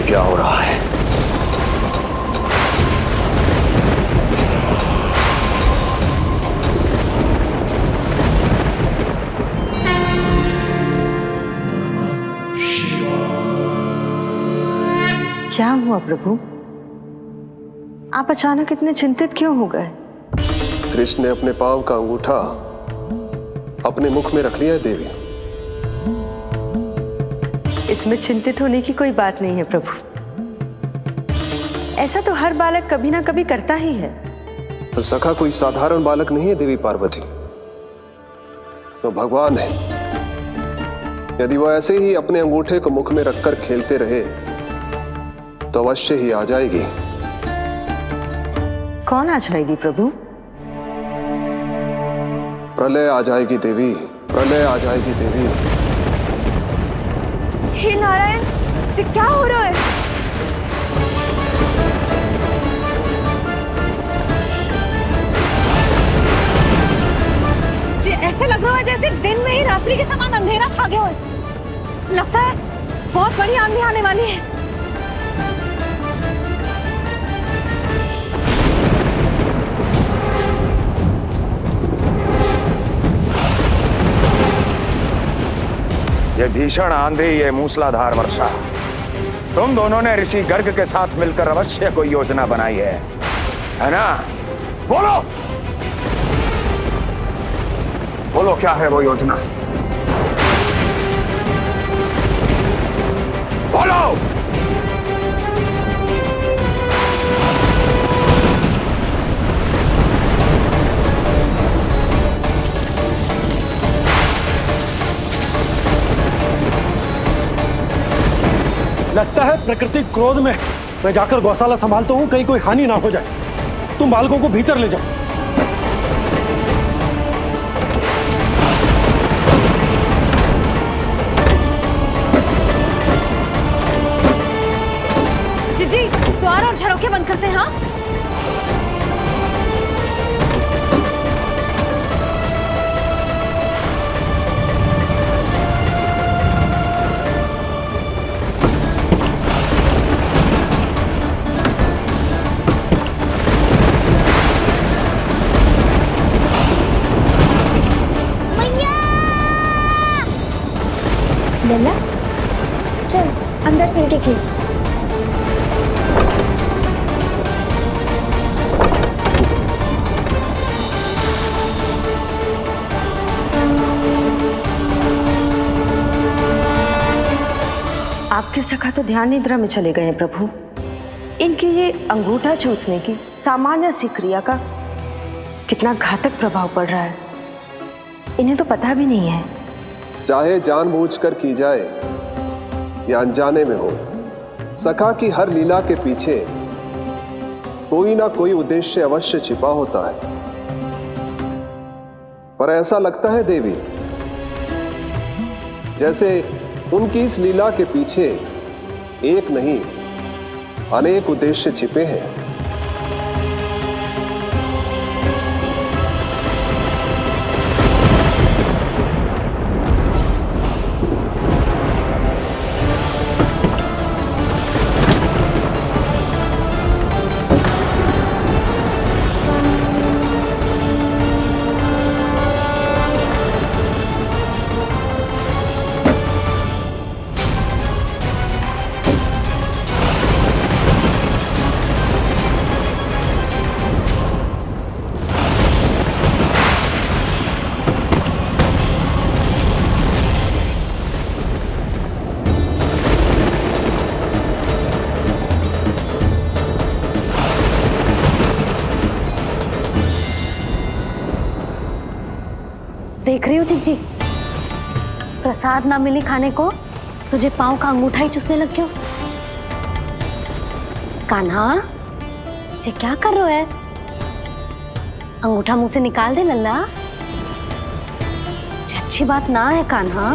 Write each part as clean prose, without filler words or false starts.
क्या हो रहा है? क्या हुआ प्रभु? आप अचानक इतने चिंतित क्यों हो गए? कृष्ण ने अपने पांव का अंगूठा अपने मुख में रख लिया है देवी। इसमें चिंतित होने की कोई बात नहीं है प्रभु। ऐसा तो हर बालक कभी ना कभी करता ही है। तो सखा कोई साधारण बालक नहीं है देवी पार्वती, तो भगवान है। यदि वो ऐसे ही अपने अंगूठे को मुख में रखकर खेलते रहे तो अवश्य ही आ जाएगी। कौन आ जाएगी प्रभु? प्रलय आ जाएगी देवी, प्रलय आ जाएगी देवी। हे नारायण जी, क्या हो रहा है? जी ऐसे लग रहा है जैसे दिन में ही रात्रि के समान अंधेरा छा गया हो। लगता है बहुत बड़ी आंधी आने वाली है। ये भीषण आंधी, ये मूसलाधार वर्षा, तुम दोनों ने ऋषि गर्ग के साथ मिलकर अवश्य कोई योजना बनाई है ना? बोलो बोलो, क्या है वो योजना? बोलो। लगता है प्रकृति क्रोध में। मैं जाकर गौशाला संभालता हूँ, कहीं कोई हानि ना हो जाए। तुम बालकों को भीतर ले जाओ। जी द्वार और झरोखे बंद करते हैं। हाँ लल्ला, चल अंदर चल के खेल। आपके सखा तो ध्यान निद्रा में चले गए हैं प्रभु। इनकी ये अंगूठा चूसने की सामान्य सी क्रिया का कितना घातक प्रभाव पड़ रहा है, इन्हें तो पता भी नहीं है। चाहे जानबूझकर की जाए या अनजाने में हो, सखा की हर लीला के पीछे कोई ना कोई उद्देश्य अवश्य छिपा होता है। पर ऐसा लगता है देवी जैसे उनकी इस लीला के पीछे एक नहीं अनेक उद्देश्य छिपे हैं। देख रही हो चिज्जी, प्रसाद ना मिली खाने को, तुझे पांव का अंगूठा ही चूसने लग गयो। कान्हा, ये क्या कर रहे हो है? अंगूठा मुंह से निकाल दे लल्ला। अच्छी बात ना है कान्हा।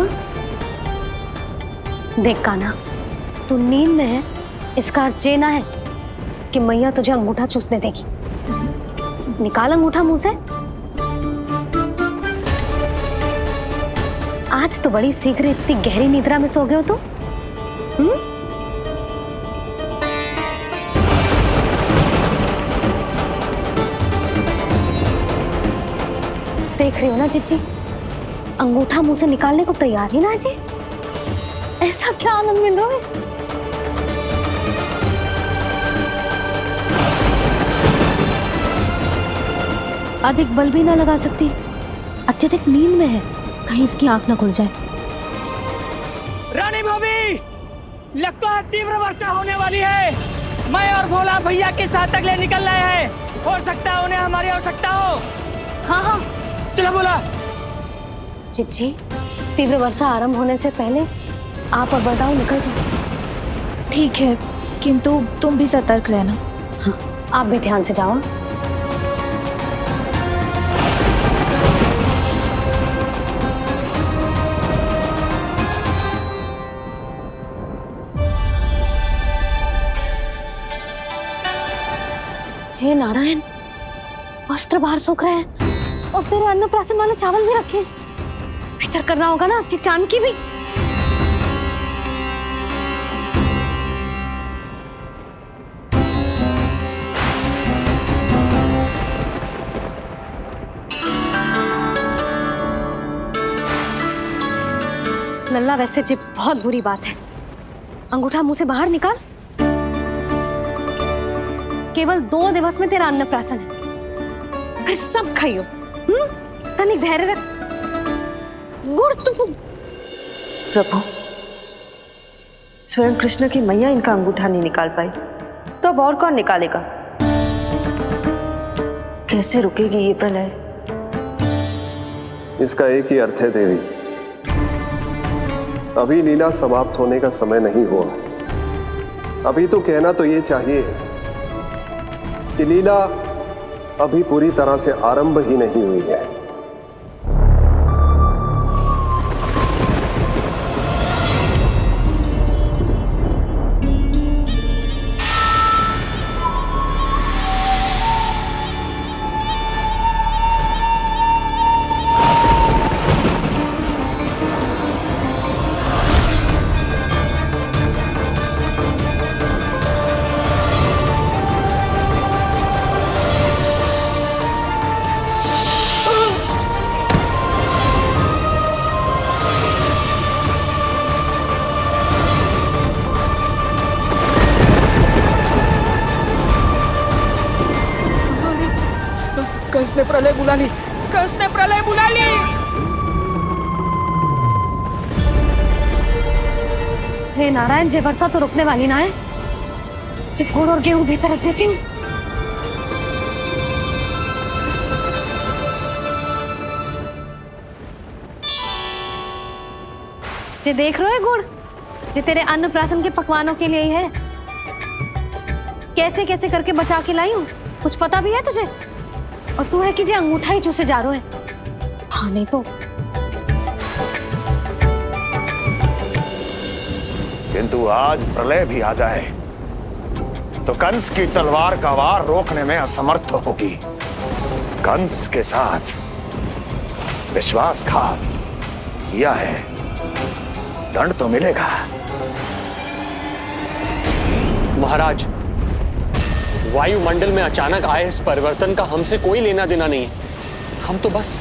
देख कान्हा, तू नींद में है, इसका अर्थ ये ना है कि मैया तुझे अंगूठा चूसने देगी। निकाल अंगूठा मुंह से। आज तो बड़ी शीघ्र इतनी गहरी निद्रा में सो गए हो तुम। देख रही हो ना चिच्ची, अंगूठा मुंह से निकालने को तैयार ही ना जी। ऐसा क्या आनंद मिल रहा है? अधिक बल भी ना लगा सकती, अत्यधिक नींद में है, कहीं इसकी आंख ना खुल जाए। रानी भाभी, लगता है तीव्र वर्षा होने वाली है। मैं और भोला भैया के साथ अगले निकल रहे हैं। हो सकता है उन्हें हमारी आवश्यकता हो। हाँ हाँ चलो बोला। चिच्ची, तीव्र वर्षा आरंभ होने से पहले आप और बरदाऊ निकल जाओ। ठीक है, किंतु तुम भी सतर्क रहना। हाँ, आप भी ध्यान से जाओ। हे नारायण, वस्त्र बाहर सूख रहे हैं और तेरे अन्नप्राशन वाले चावल भी रखे। भीतर करना होगा ना चिचान की भी। नल्ला, वैसे जी बहुत बुरी बात है। अंगूठा मुंह से बाहर निकाल। केवल 2 दिवस में तेरा अन्नप्राशन है, फिर सब खाइयो। तनिक धैर्य रख। गुड़ तो प्रभु, स्वयं कृष्ण की मैया इनका अंगूठा नहीं निकाल पाई, तो अब और कौन निकालेगा? कैसे रुकेगी ये प्रलय? इसका एक ही अर्थ है देवी, अभी लीला समाप्त होने का समय नहीं हुआ। अभी तो कहना तो ये चाहिए कि लीला अभी पूरी तरह से आरंभ ही नहीं हुई है। कंस ने प्रलय बुला ली। कंस ने प्रलय बुला ली। हे नारायण, जे वर्षा तो रुकने वाली ना है। जे गुड़ और गेहूं भीतर रख देती हूँ। जे देख रहे हो गुड़, जे तेरे अन्नप्राशन के पकवानों के लिए ही है। कैसे कैसे करके बचा के लाई हूँ, कुछ पता भी है तुझे? और तू है कि जे अंगूठा ही चूसे जा रहा है। हाँ नहीं तो। किंतु आज प्रलय भी आ जाए तो कंस की तलवार का वार रोकने में असमर्थ होगी। कंस के साथ विश्वासघात किया है, दंड तो मिलेगा। महाराज, वायुमंडल में अचानक आए इस परिवर्तन का हमसे कोई लेना देना नहीं है। हम तो बस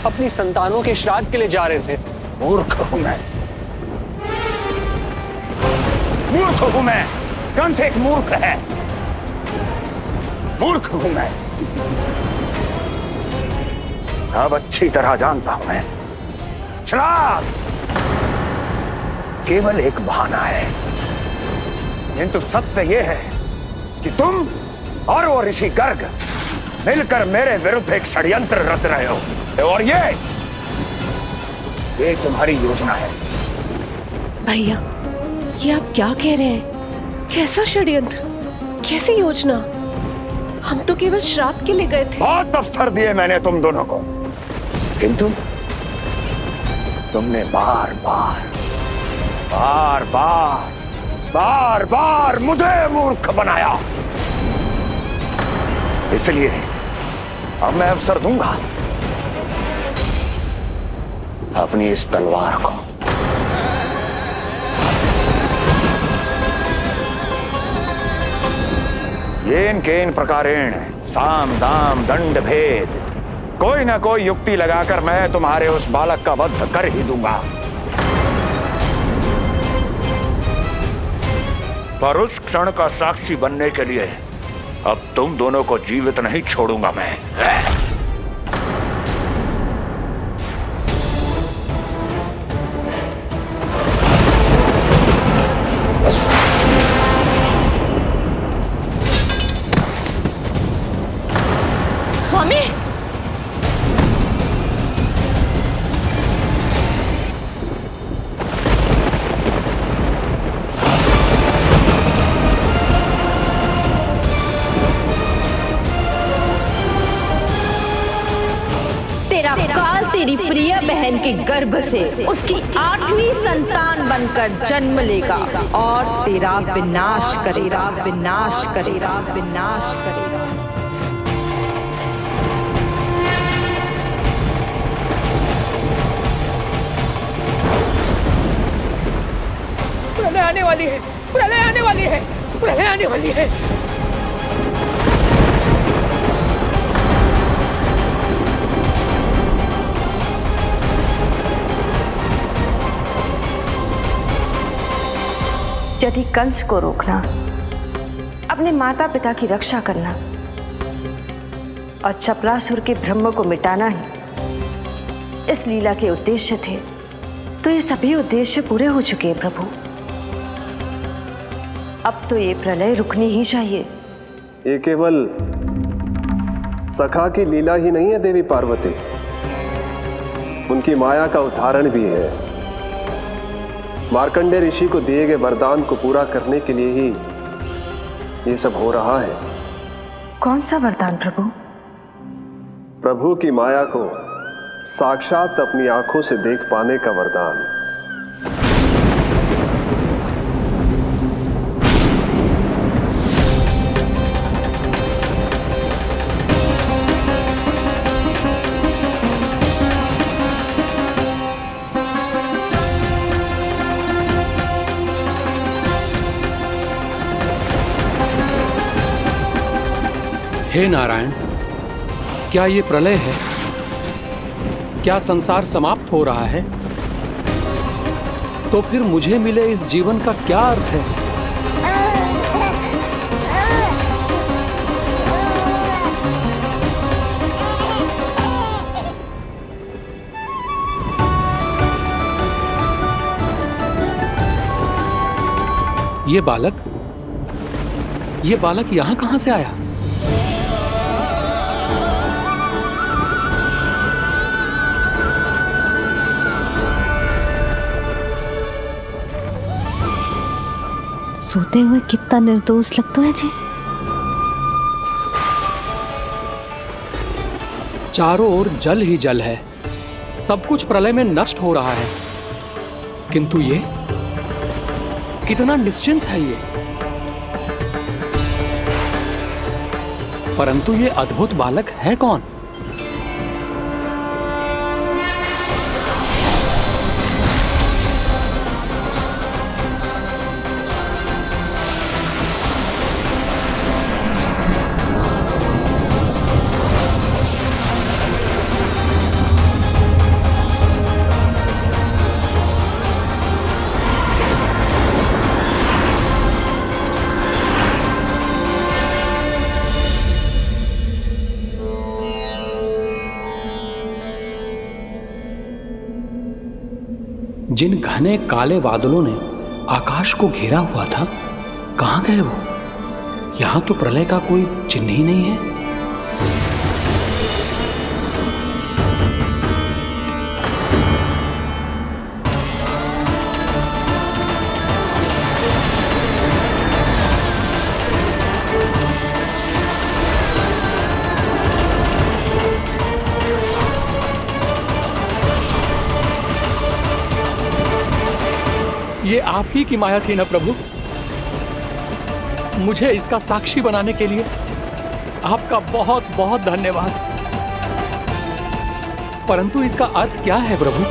अपनी संतानों के श्राद्ध के लिए जा रहे थे। मूर्ख हूं मैं, मूर्ख हूं मैं। कंस एक मूर्ख है, मूर्ख हूं मैं। अब अच्छी तरह जानता हूं मैं, श्राद्ध केवल एक बहाना है। किंतु सत्य यह है कि तुम और वो ऋषि गर्ग मिलकर मेरे विरुद्ध एक षड्यंत्र रच रहे हो, और ये तुम्हारी योजना है। भैया, ये आप क्या कह रहे हैं? कैसा षड्यंत्र, कैसी योजना? हम तो केवल श्राद्ध के लिए गए थे। बहुत अवसर दिए मैंने तुम दोनों को, किंतु तुमने बार बार मुझे मूर्ख बनाया। इसलिए अब मैं अवसर दूंगा अपनी इस तलवार को। येन केन प्रकारेण साम दाम दंड भेद कोई ना कोई युक्ति लगाकर मैं तुम्हारे उस बालक का वध कर ही दूंगा। पर उस क्षण का साक्षी बनने के लिए अब तुम दोनों को जीवित नहीं छोड़ूंगा मैं। स्वामी, तेरा काल तेरी प्रिय बहन के गर्भ से उसकी 8वीं संतान बनकर जन्म लेगा और तेरा विनाश करेगा, विनाश करेगा, विनाश करेगा। प्रलय आने वाली है, प्रलय आने वाली है, प्रलय आने वाली है। यदि कंस को रोकना, अपने माता पिता की रक्षा करना और चपलासुर के ब्रह्म को मिटाना ही इस लीला के उद्देश्य थे, तो ये सभी उद्देश्य पूरे हो चुके हैं प्रभु। अब तो ये प्रलय रुकनी ही चाहिए। ये केवल सखा की लीला ही नहीं है देवी पार्वती, उनकी माया का उदाहरण भी है। मार्कंडेय ऋषि को दिए गए वरदान को पूरा करने के लिए ही ये सब हो रहा है। कौन सा वरदान प्रभु? प्रभु की माया को साक्षात अपनी आंखों से देख पाने का वरदान। हे नारायण, क्या ये प्रलय है? क्या संसार समाप्त हो रहा है? तो फिर मुझे मिले इस जीवन का क्या अर्थ है? ये बालक यहां कहां से आया? सोते हुए कितना निर्दोष लगता है जी। चारों ओर जल ही जल है, सब कुछ प्रलय में नष्ट हो रहा है, किंतु ये कितना निश्चिंत है ये। परंतु ये अद्भुत बालक है कौन? जिन घने काले बादलों ने आकाश को घेरा हुआ था, कहां गए वो? यहां तो प्रलय का कोई चिन्ह ही नहीं है। ये आप ही की माया थी ना प्रभु? मुझे इसका साक्षी बनाने के लिए आपका बहुत बहुत धन्यवाद। परंतु इसका अर्थ क्या है प्रभु?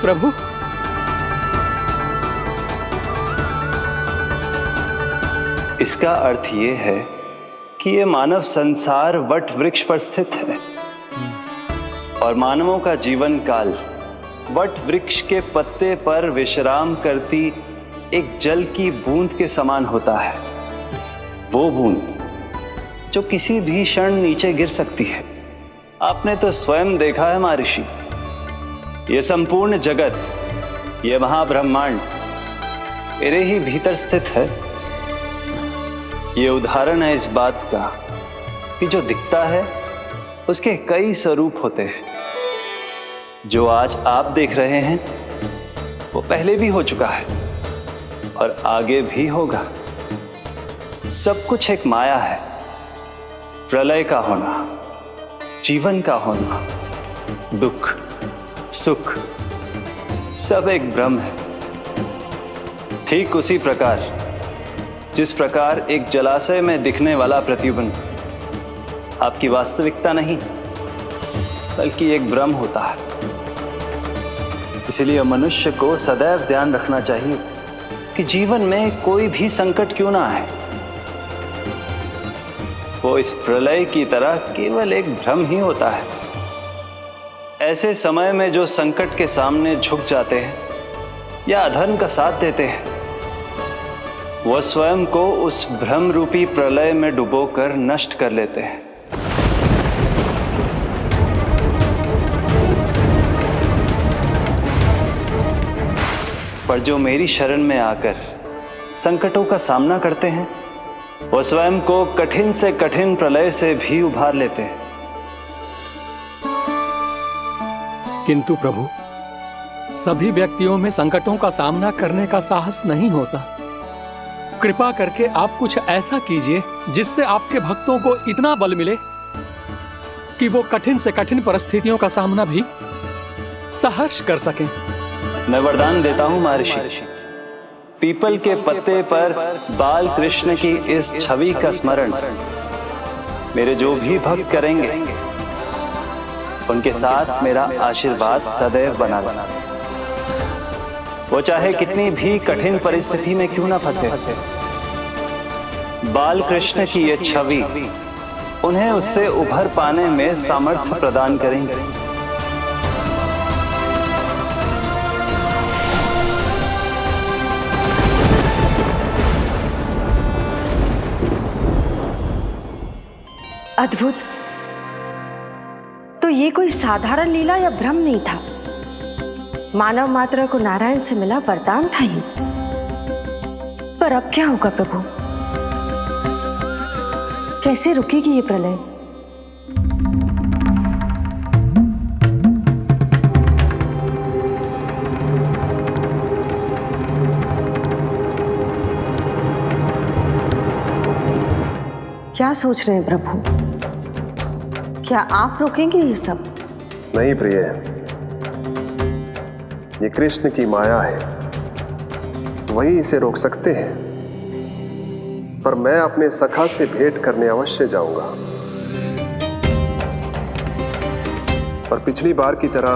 प्रभु, इसका अर्थ ये है कि ये मानव संसार वट वृक्ष पर स्थित है और मानवों का जीवन काल वट वृक्ष के पत्ते पर विश्राम करती एक जल की बूंद के समान होता है। वो बूंद जो किसी भी क्षण नीचे गिर सकती है। आपने तो स्वयं देखा है महर्षि, ये संपूर्ण जगत, ये महाब्रह्मांड मेरे ही भीतर स्थित है। ये उदाहरण है इस बात का कि जो दिखता है उसके कई स्वरूप होते हैं। जो आज आप देख रहे हैं वो पहले भी हो चुका है और आगे भी होगा। सब कुछ एक माया है। प्रलय का होना, जीवन का होना, दुख, सुख, सब एक भ्रम है। ठीक उसी प्रकार जिस प्रकार एक जलाशय में दिखने वाला प्रतिबिंब आपकी वास्तविकता नहीं बल्कि एक भ्रम होता है। इसलिए मनुष्य को सदैव ध्यान रखना चाहिए कि जीवन में कोई भी संकट क्यों ना आए, वो इस प्रलय की तरह केवल एक भ्रम ही होता है। ऐसे समय में जो संकट के सामने झुक जाते हैं या अधर्म का साथ देते हैं, वह स्वयं को उस भ्रम रूपी प्रलय में डुबोकर नष्ट कर लेते हैं। पर जो मेरी शरण में आकर संकटों का सामना करते हैं, वह स्वयं को कठिन से कठिन प्रलय से भी उभार लेते हैं। किंतु प्रभु, सभी व्यक्तियों में संकटों का सामना करने का साहस नहीं होता। कृपा करके आप कुछ ऐसा कीजिए जिससे आपके भक्तों को इतना बल मिले कि वो कठिन से कठिन परिस्थितियों का सामना भी सहर्ष कर सकें। मैं वरदान देता हूं महर्षि, पीपल के पत्ते पर बाल कृष्ण की इस छवि का स्मरण मेरे जो भी भक्त करेंगे उनके साथ मेरा आशीर्वाद सदैव बना रहे। वो चाहे कितनी भी कठिन परिस्थिति में क्यों ना फंसे, बाल कृष्ण की ये छवि उन्हें उससे उभर पाने में सामर्थ्य प्रदान करेंगे। अद्भुत। तो ये कोई साधारण लीला या भ्रम नहीं था, मानव मात्र को नारायण से मिला वरदान था ये। पर अब क्या होगा प्रभु? कैसे रुकेगी ये प्रलय? क्या सोच रहे हैं प्रभु? क्या आप रोकेंगे ये सब? नहीं प्रिय, ये कृष्ण की माया है, वही इसे रोक सकते हैं। पर मैं अपने सखा से भेंट करने अवश्य जाऊंगा। पर पिछली बार की तरह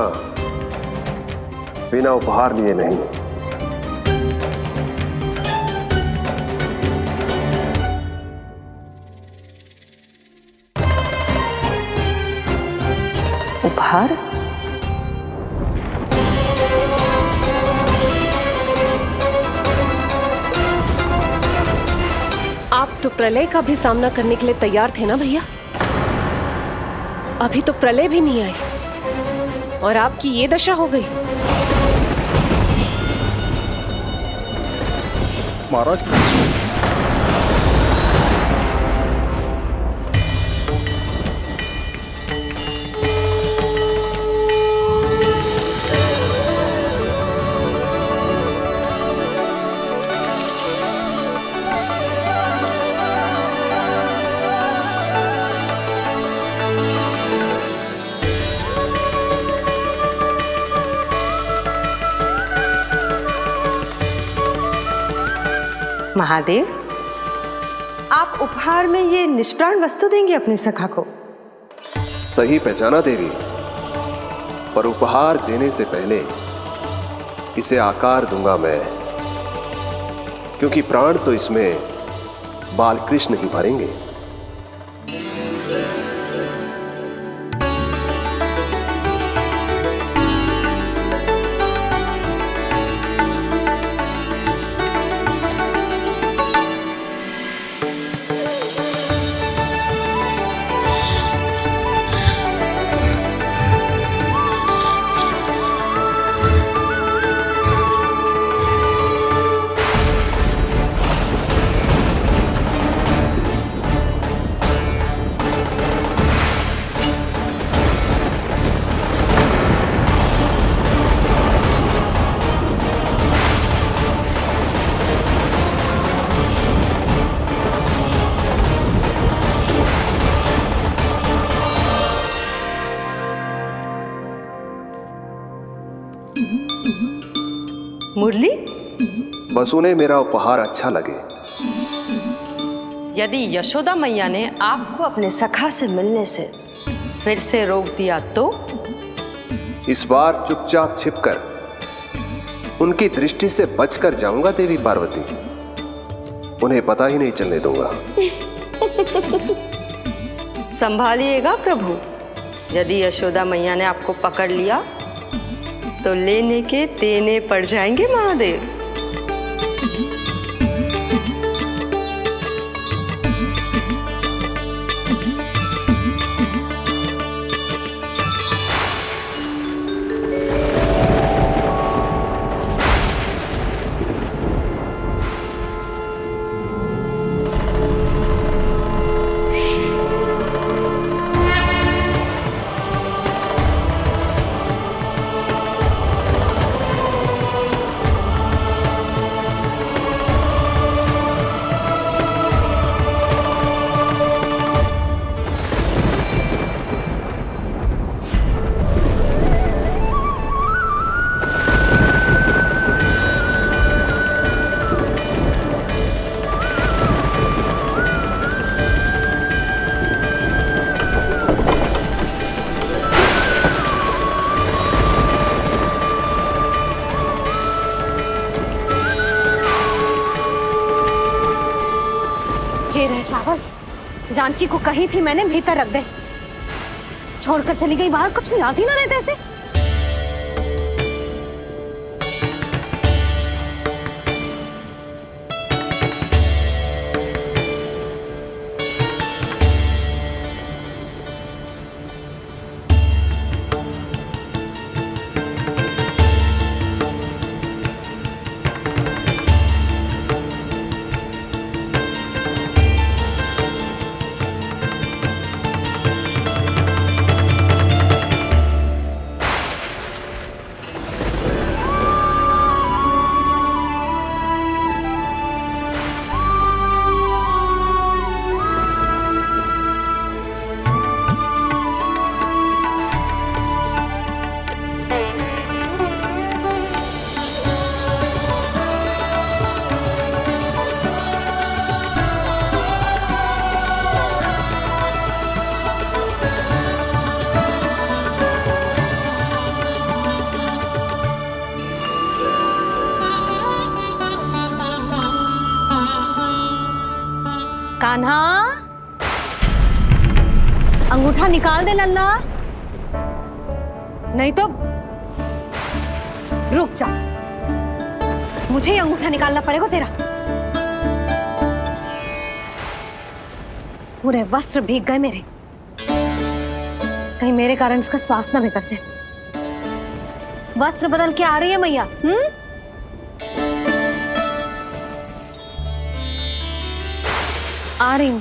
बिना उपहार लिए नहीं। उपहार? आप तो प्रलय का भी सामना करने के लिए तैयार थे ना भैया? अभी तो प्रलय भी नहीं आई और आपकी ये दशा हो गई। महाराज, महादेव, आप उपहार में ये निष्प्राण वस्तु देंगे अपने सखा को? सही पहचाना देवी, पर उपहार देने से पहले इसे आकार दूंगा मैं, क्योंकि प्राण तो इसमें बाल कृष्ण ही मरेंगे। मुरली, बस उन्हें मेरा उपहार अच्छा लगे। यदि यशोदा मैया ने आपको अपने सखा से मिलने से फिर से रोक दिया तो? इस बार चुपचाप छिपकर उनकी दृष्टि से बचकर जाऊंगा देवी पार्वती। उन्हें पता ही नहीं चलने दूंगा। संभालिएगा प्रभु, यदि यशोदा मैया ने आपको पकड़ लिया तो लेने के देने पड़ जाएंगे महादेव। ये रहे चावल, जानकी को कही थी मैंने भीतर रख दे, छोड़कर चली गई बाहर, कुछ याद ही ना रहते ऐसे। कान्हा, अंगूठा निकाल दे नन्ना, नहीं तो रुक जा, मुझे ही अंगूठा निकालना पड़ेगा तेरा। पूरे वस्त्र भीग गए मेरे, कहीं मेरे कारण इसका श्वास ना बिगड़ जाए। वस्त्र बदल के आ रही है मैया। आ रही हूं।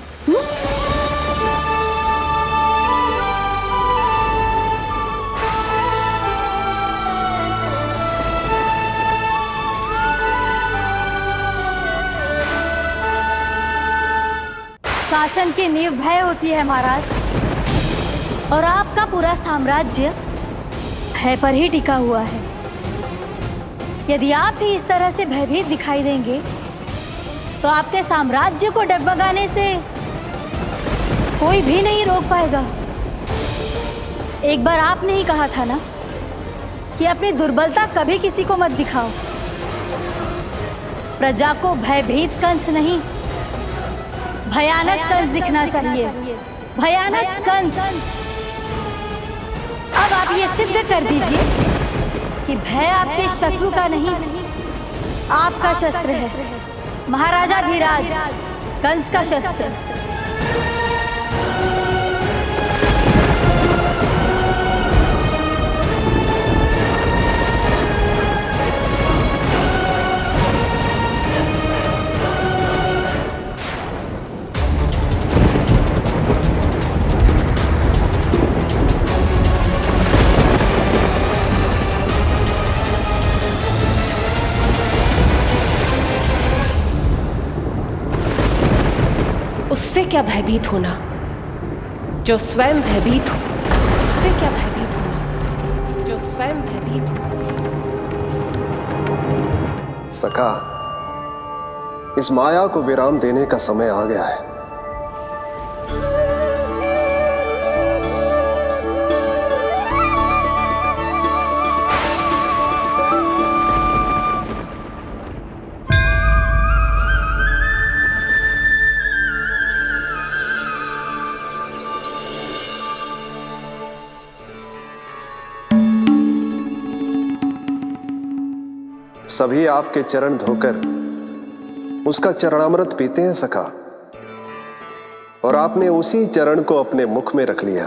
शासन की नींव भय होती है महाराज, और आपका पूरा साम्राज्य भय पर ही टिका हुआ है। यदि आप ही इस तरह से भयभीत दिखाई देंगे तो आपके साम्राज्य को डगमगाने से कोई भी नहीं रोक पाएगा। एक बार आपने ही कहा था ना कि अपनी दुर्बलता कभी किसी को मत दिखाओ। प्रजा को भयभीत कंस नहीं, भयानक कंस दिखना चाहिए, भयानक कंस। अब आप ये सिद्ध कर दीजिए कि भय आपके शत्रु का नहीं, आपका शस्त्र है। महाराजा धीराज, कंस का शस्त्र। उससे क्या भयभीत होना जो स्वयं भयभीत हो, उससे क्या भयभीत होना जो स्वयं भयभीत हो। सखा, इस माया को विराम देने का समय आ गया है। सभी आपके चरण धोकर उसका चरणामृत पीते हैं सखा, और आपने उसी चरण को अपने मुख में रख लिया।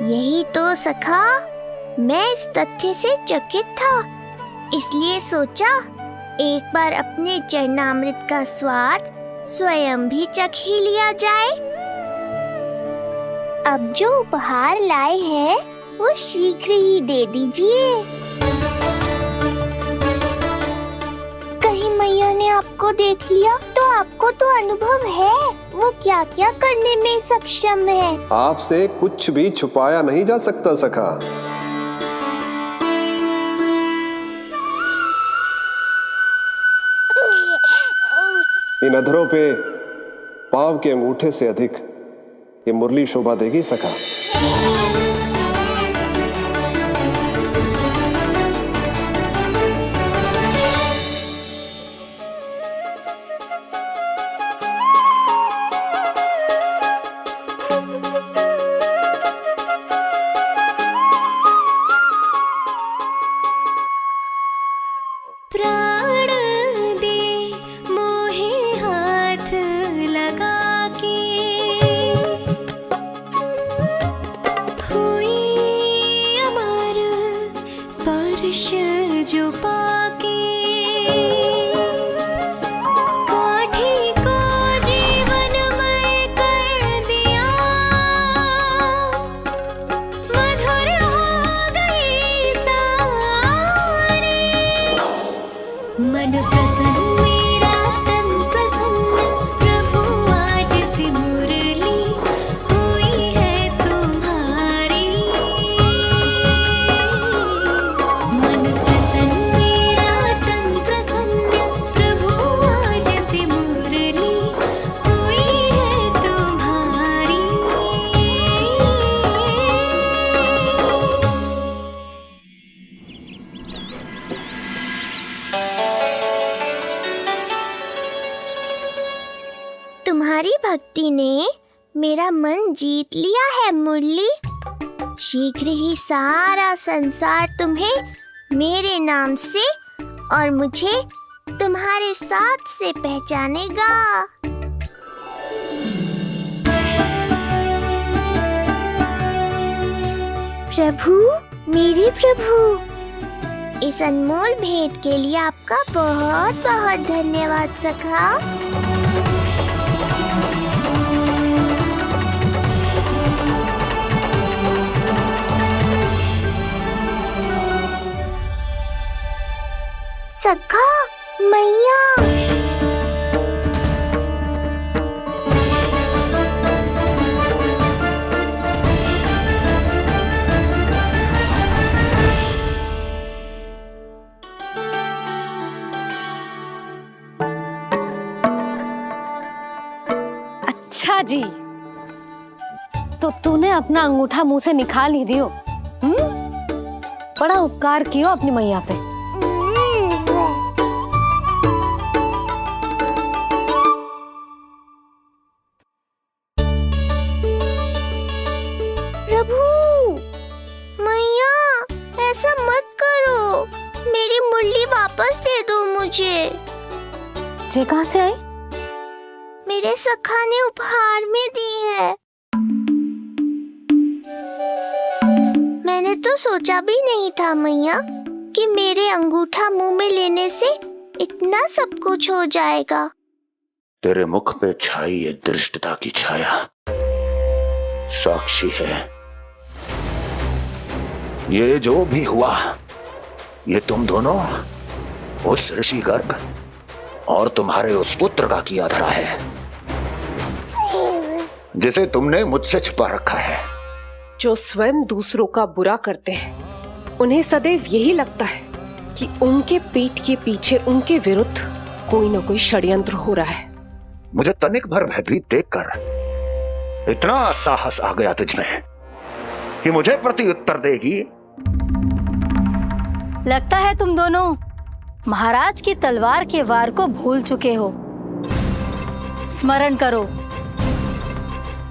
यही तो सखा, मैं इस तथ्य से चकित था, इसलिए सोचा एक बार अपने चरणामृत का स्वाद स्वयं भी चख ही लिया जाए। अब जो उपहार लाए हैं वो शीघ्र ही दे दीजिए। मैया ने आपको देख लिया तो आपको तो अनुभव है वो क्या क्या करने में सक्षम है। आपसे कुछ भी छुपाया नहीं जा सकता सखा। इन अधरों पे पांव के अंगूठे से अधिक ये मुरली शोभा देगी सखा। जो पाके काठी को जीवनमय कर दिया, मधुर हो गई सारी। मन प्रसन्न मेरा तन प्रसन्न, प्रभु आज से मुरली हुई है तुम्हारी। मन तुम्हारी भक्ति ने मेरा मन जीत लिया है मुरली। शीघ्र ही सारा संसार तुम्हें मेरे नाम से और मुझे तुम्हारे साथ से पहचानेगा। प्रभु, मेरे प्रभु, इस अनमोल भेंट के लिए आपका बहुत बहुत धन्यवाद सखा। सखा, मैया, अच्छा जी, तो तूने अपना अंगूठा मुंह से निकाल ही दियो। बड़ा उपकार कियो अपनी मैया पे। प्रभु, मैया ऐसा मत करो, मेरी मुरली वापस दे दो मुझे। ये कहाँ से आई? मेरे सखा ने उपहार में दी है। मैंने तो सोचा भी नहीं था मैया कि मेरे अंगूठा मुंह में लेने से इतना सब कुछ हो जाएगा। तेरे मुख पे छाई ये दृष्टता की छाया साक्षी है। ये जो भी हुआ, ये तुम दोनों, उस ऋषि गर्ग और तुम्हारे उस पुत्र का किया धरा है, जिसे तुमने मुझसे छुपा रखा है। जो स्वयं दूसरों का बुरा करते हैं, उन्हें सदैव यही लगता है कि उनके पीठ के पीछे उनके विरुद्ध कोई न कोई षड्यंत्र हो रहा है। मुझे तनिक भर भयभीत देखकर इतना साहस आ गया तुझमें कि मुझे प्रत्युत्तर देगी। लगता है तुम दोनों महाराज की तलवार के वार को भूल चुके हो। स्मरण करो,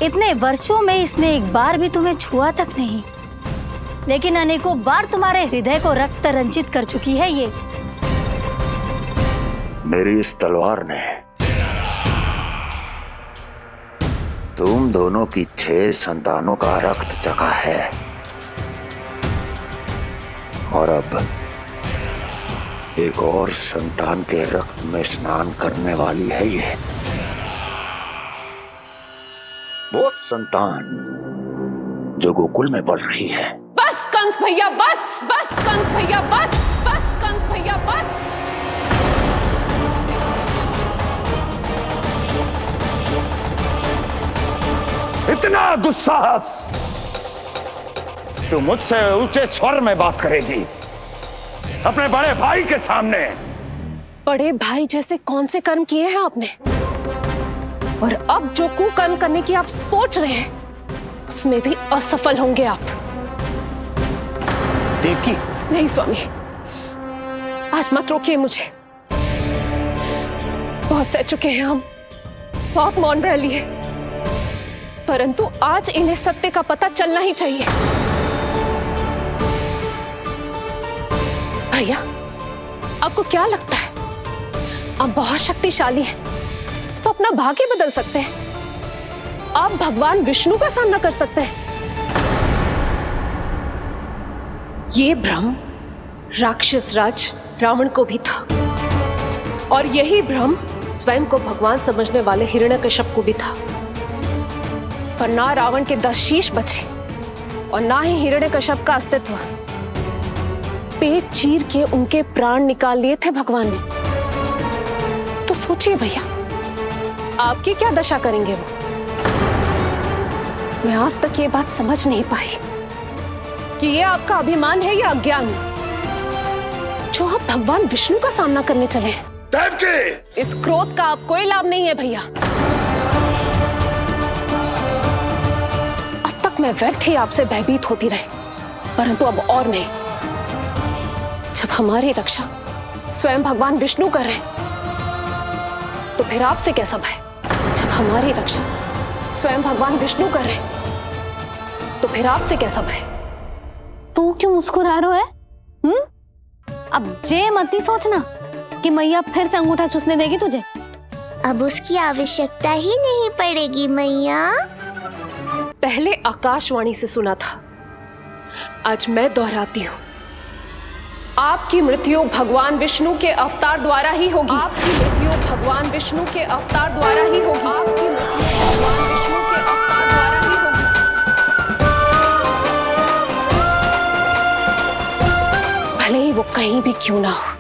इतने वर्षों में इसने एक बार भी तुम्हें छुआ तक नहीं, लेकिन अनेकों बार तुम्हारे हृदय को रक्त रंजित कर चुकी है ये। मेरी इस तलवार ने तुम दोनों की 6 संतानों का रक्त चखा है, और अब एक और संतान के रक्त में स्नान करने वाली है ये। वो संतान जो गोकुल में पल रही है। बस कंस भैया बस, बस कंस भैया बस, बस कंस भैया बस। इतना दुस्साहस! तू मुझसे ऊंचे स्वर में बात करेगी अपने बड़े भाई के सामने? बड़े भाई जैसे कौन से कर्म किए हैं आपने? और अब जो कुकर्म करने की आप सोच रहे हैं, उसमें भी असफल होंगे आप। देवकी! नहीं स्वामी, आज मत रोकिए मुझे। बहुत सह चुके हैं हम, बहुत मौन रह लिए, परंतु आज इन्हें सत्य का पता चलना ही चाहिए। भैया, आपको क्या लगता है आप बहुत शक्तिशाली हैं, तो अपना भाग्य बदल सकते हैं? आप भगवान विष्णु का सामना कर सकते हैं। ये भ्रम राक्षस राज रावण को भी था, और यही भ्रम स्वयं को भगवान समझने वाले हिरण्यकश्यप को भी था। पर ना रावण के 10 शीश बचे और ना ही हिरण्यकश्यप का अस्तित्व। पेट चीर के उनके प्राण निकाल लिए थे भगवान ने। तो सोचिए भैया, आपकी क्या दशा करेंगे वो? मैं आज तक ये बात समझ नहीं पाई कि ये आपका अभिमान है या अज्ञान, जो आप भगवान विष्णु का सामना करने चले। इस क्रोध का आप कोई लाभ नहीं है भैया। अब तक मैं व्यर्थ ही आपसे भयभीत होती रही, परंतु अब और नहीं। जब हमारी रक्षा स्वयं भगवान विष्णु कर रहे हैं, तो फिर आपसे कैसा भय? जब हमारी रक्षा स्वयं भगवान विष्णु कर रहे हैं, तो फिर आपसे कैसा भय? तू क्यों मुस्कुरा रहा है? अब जे मत ही सोचना कि मैया फिर से अंगूठा चूसने देगी तुझे। अब उसकी आवश्यकता ही नहीं पड़ेगी मैया। पहले आकाशवाणी से सुना था, आज मैं दोहराती हूँ। आपकी मृत्यु भगवान विष्णु के अवतार द्वारा ही होगी। आपकी मृत्यु भगवान विष्णु के अवतार द्वारा ही होगी। आपकी मृत्यु भगवान विष्णु के अवतार द्वारा ही होगी। भले ही वो कहीं भी क्यों ना हो।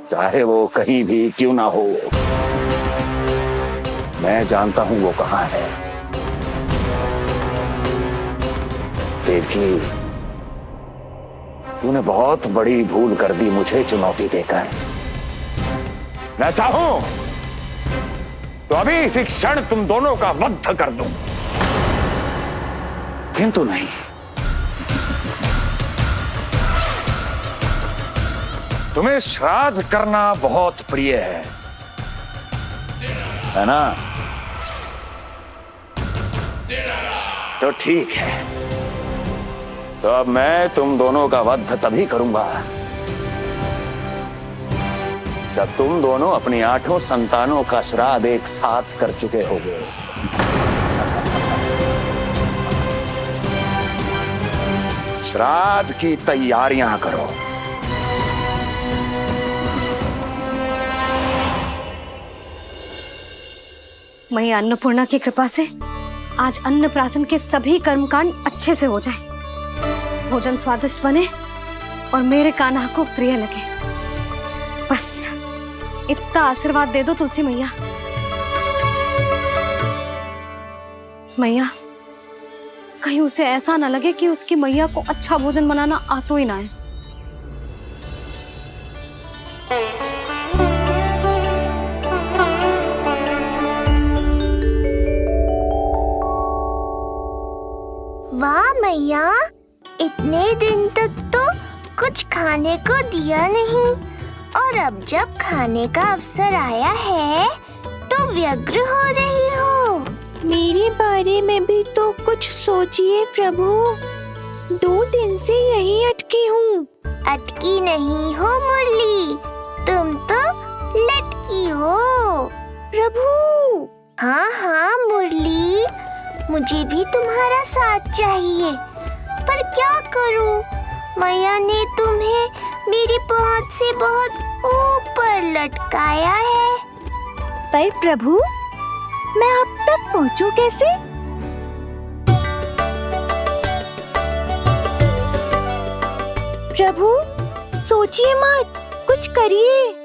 चाहे वो कहीं भी क्यों ना हो, मैं जानता हूं वो कहां है। देवकी, तूने बहुत बड़ी भूल कर दी मुझे चुनौती देकर। मैं चाहूं तो अभी इसी क्षण तुम दोनों का वध कर दूं, किंतु नहीं। तुम्हें श्राद्ध करना बहुत प्रिय है, है ना? तो ठीक है, तो अब मैं तुम दोनों का वध तभी करूंगा जब तुम दोनों अपनी 8 संतानों का श्राद्ध एक साथ कर चुके होगे। श्राद्ध की तैयारियां करो। मैया अन्नपूर्णा की कृपा से आज अन्नप्राशन के सभी कर्मकांड अच्छे से हो जाए, भोजन स्वादिष्ट बने और मेरे कान्हा को प्रिय लगे। बस इतना आशीर्वाद दे दो तुलसी मैया। मैया, कहीं उसे ऐसा ना लगे कि उसकी मैया को अच्छा भोजन बनाना आता ही ना है। वाह मैया, इतने दिन तक तो कुछ खाने को दिया नहीं, और अब जब खाने का अवसर आया है तो व्यग्र हो रही हो। मेरे बारे में भी तो कुछ सोचिए प्रभु। 2 दिन से यही अटकी हूँ। अटकी नहीं हो मुरली, तुम तो लटकी हो प्रभु। हाँ हाँ मुरली, मुझे भी तुम्हारा साथ चाहिए, पर क्या करूं? मैया ने तुम्हें मेरी पहुंच से बहुत ऊपर लटकाया है। पर प्रभु, मैं अब तक पहुंचूं कैसे? प्रभु, सोचिए मत, कुछ करिए।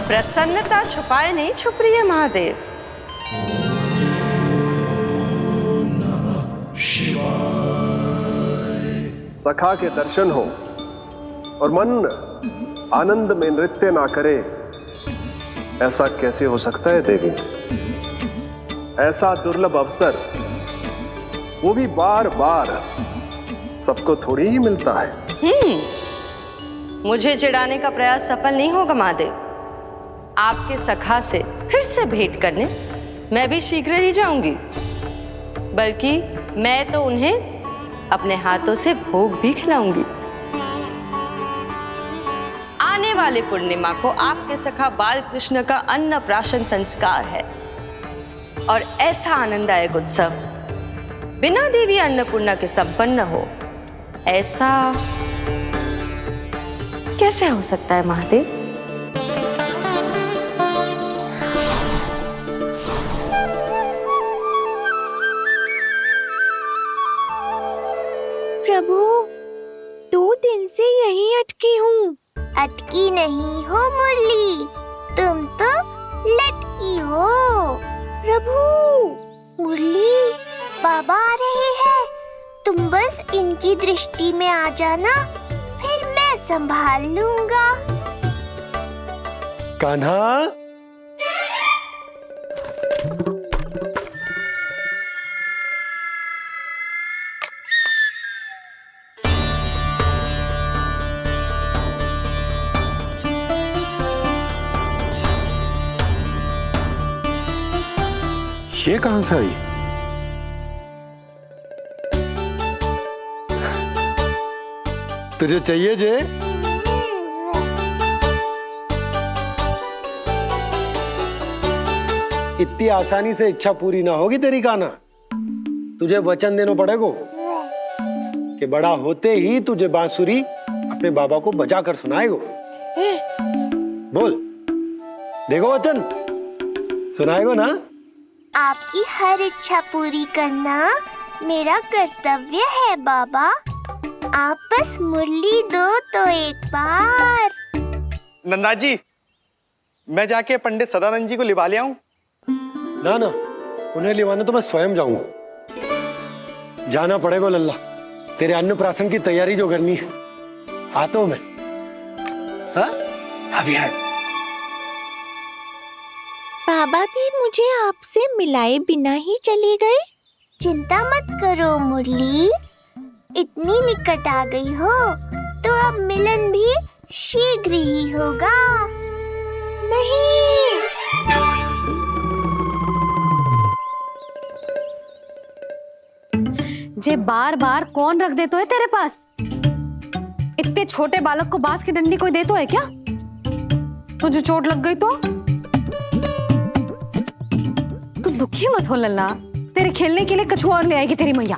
प्रसन्नता छुपाए नहीं छुप रही है महादेव। सखा के दर्शन हो और मन आनंद में नृत्य ना करे, ऐसा कैसे हो सकता है देवी? ऐसा दुर्लभ अवसर, वो भी बार बार, सबको थोड़ी ही मिलता है। मुझे चिढ़ाने का प्रयास सफल नहीं होगा महादेव। आपके सखा से फिर से भेंट करने मैं भी शीघ्र ही जाऊंगी, बल्कि मैं तो उन्हें अपने हाथों से भोग भी खिलाऊंगी। आने वाले पूर्णिमा को आपके सखा बाल कृष्ण का अन्नप्राशन संस्कार है, और ऐसा आनंददायक उत्सव बिना देवी अन्नपूर्णा के संपन्न हो, ऐसा कैसे हो सकता है महादेव? प्रभु, 2 दिन से यहीं अटकी हूँ। अटकी नहीं हो मुरली, तुम तो लटकी हो प्रभु। मुरली, बाबा आ रहे हैं, तुम बस इनकी दृष्टि में आ जाना, फिर मैं संभाल लूंगा। कान्हा, ये कहां से आई? तुझे चाहिए जे? इतनी आसानी से इच्छा पूरी ना होगी तेरी कान्हा, तुझे वचन देना पड़ेगा। कि बड़ा होते ही तुझे बांसुरी अपने बाबा को बजा कर सुनाएगो। बोल, देखो वचन सुनाएगो ना? आपकी हर इच्छा पूरी करना मेरा कर्तव्य है बाबा। आप बस मुरली दो तो एक बार। नंदा जी, मैं जाके पंडित सदानंद जी को लिवा ले आऊं? ना ना, उन्हें लिवाना तो मैं स्वयं जाऊंगा। जाना पड़ेगा लल्ला, तेरे अन्नप्राशन की तैयारी जो करनी है। आता हूं मैं। हाँ? अभी है। बाबा भी मुझे आपसे मिलाए बिना ही चले गए। चिंता मत करो मुरली, इतनी निकट आ गई हो तो अब मिलन भी शीघ्र ही होगा। नहीं, जे बार बार कौन रख देतो है तेरे पास? इतने छोटे बालक को बांस की डंडी कोई देतो है क्या? तुझे चोट लग गई तो? तू दुखी मत हो लल्ला, तेरे खेलने के लिए कछुआ और ले आएगी तेरी मैया।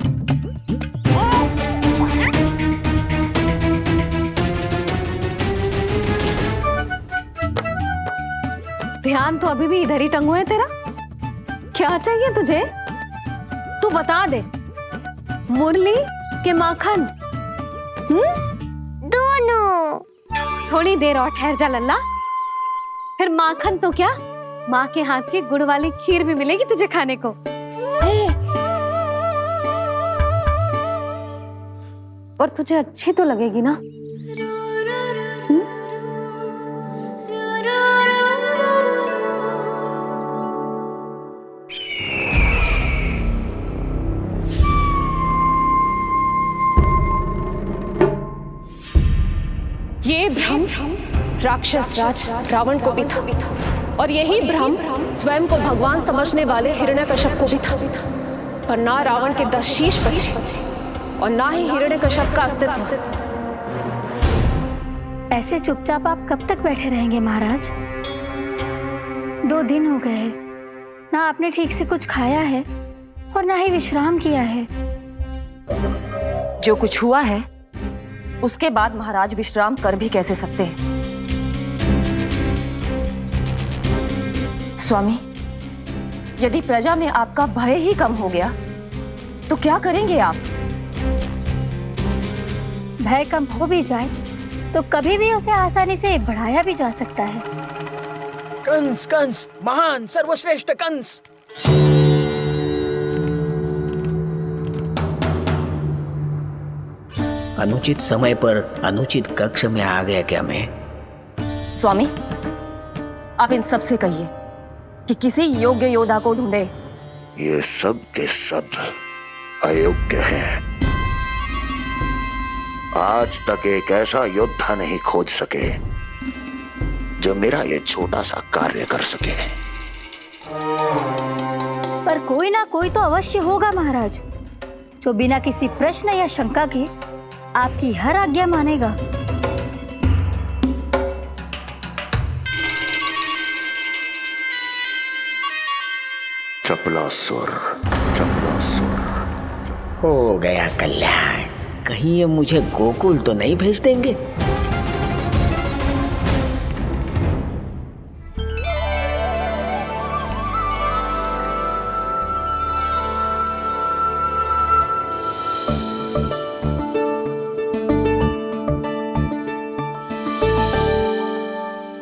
ध्यान तो अभी भी इधर ही टंगू है तेरा। क्या चाहिए तुझे? तू बता दे। मुरली के माखन? दोनों। थोड़ी देर और ठहर जा लल्ला, फिर माखन तो क्या, माँ के हाथ की गुड़ वाली खीर भी मिलेगी तुझे खाने को। और तुझे अच्छी तो लगेगी ना? ये भ्रम राक्षस राज रावण को भी था, और यही भ्रम स्वयं को भगवान समझने वाले हिरण्यकश्यप को भी था। पर ना रावण के 10 शीश बचे और ना ही हिरण्यकश्यप का अस्तित्व। ऐसे चुपचाप आप कब तक बैठे रहेंगे महाराज? 2 दिन हो गए, ना आपने ठीक से कुछ खाया है और ना ही विश्राम किया है। जो कुछ हुआ है उसके बाद महाराज विश्राम कर भी कैसे सकते हैं? स्वामी, यदि प्रजा में आपका भय ही कम हो गया तो क्या करेंगे आप? भय कम हो भी जाए तो कभी भी उसे आसानी से बढ़ाया भी जा सकता है। कंस कंस, महान सर्वश्रेष्ठ कंस। अनुचित समय पर अनुचित कक्ष में आ गया क्या मैं? स्वामी, आप इन सब से कहिए कि किसी योग्य योद्धा को ढूंढे। ये सब के सब अयोग्य हैं। आज तक एक ऐसा योद्धा नहीं खोज सके जो मेरा ये छोटा सा कार्य कर सके। पर कोई ना कोई तो अवश्य होगा महाराज, जो बिना किसी प्रश्न या शंका के आपकी हर आज्ञा मानेगा। चपलासुर, चपलासुर। हो गया कल्याण। कहीं ये मुझे गोकुल तो नहीं भेज देंगे?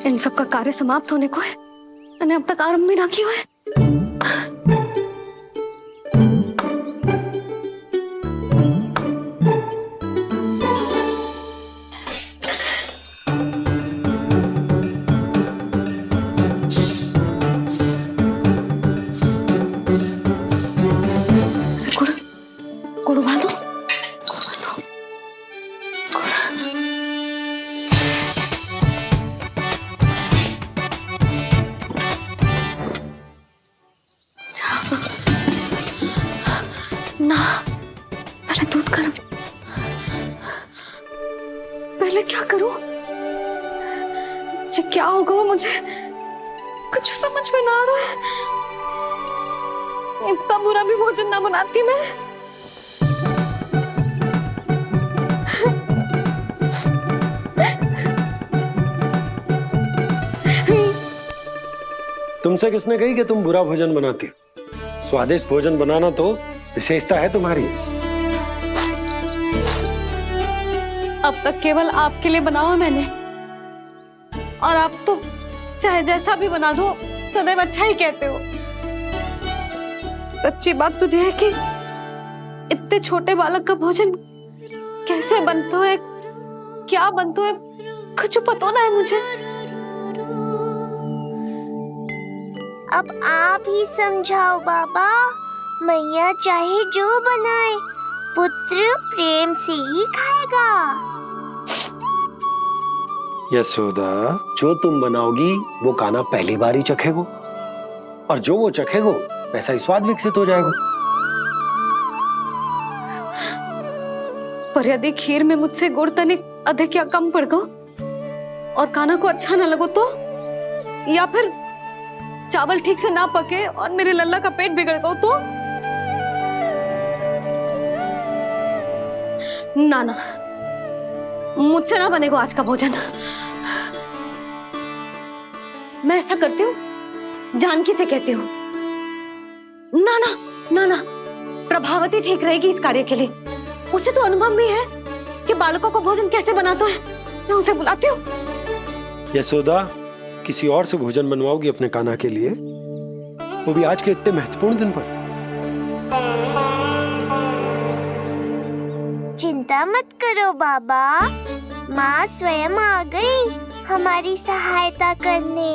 इन सब का कार्य समाप्त होने को है, मैंने अब तक आरंभ भी ना किया है। गुड़ उबाल दो। ना, पहले दूध गर्म। पहले क्या करूं? ये क्या होगा वो मुझे कुछ समझ में ना आ रहा है। इतना बुरा भी भोजन ना बनाती मैं। तुमसे किसने कही कि तुम बुरा भोजन बनाती हो? स्वादिष्ट भोजन बनाना तो विशेषता है तुम्हारी। अब तक केवल आपके लिए बनाओ मैंने, और आप तो चाहे जैसा भी बना दो सदैव अच्छा ही कहते हो। सच्ची बात तुझे है कि इतने छोटे बालक का भोजन कैसे बनता है, क्या बनता है, कुछ पता ना है मुझे। अब आप ही समझाओ बाबा। मैया चाहे जो बनाए, पुत्र प्रेम से ही खाएगा। यशोदा, जो तुम बनाओगी वो कान्हा पहली बार ही चखेगो, और जो वो चखेगो वैसा ही स्वाद विकसित हो जाएगा। पर यदि खीर में मुझसे गुड़ तनिक अधिक या कम पड़ गो और कान्हा को अच्छा न लगो तो, या फिर चावल ठीक से ना पके और मेरे लल्ला का पेट बिगड़ गो तो? ना ना, मुझसे ना बनेगा आज का भोजन। मैं ऐसा करती हूँ, जानकी से कहती हूँ। ना ना ना ना, प्रभावती ठीक रहेगी इस कार्य के लिए। उसे तो अनुभव भी है कि बालकों को भोजन कैसे बनाता है। मैं उसे बुलाती हूँ। यशोदा, किसी और से भोजन बनवाओगी अपने कान्हा के लिए, वो भी आज के इतने महत्वपूर्ण दिन पर? चिंता मत करो बाबा, माँ स्वयं आ गई हमारी सहायता करने।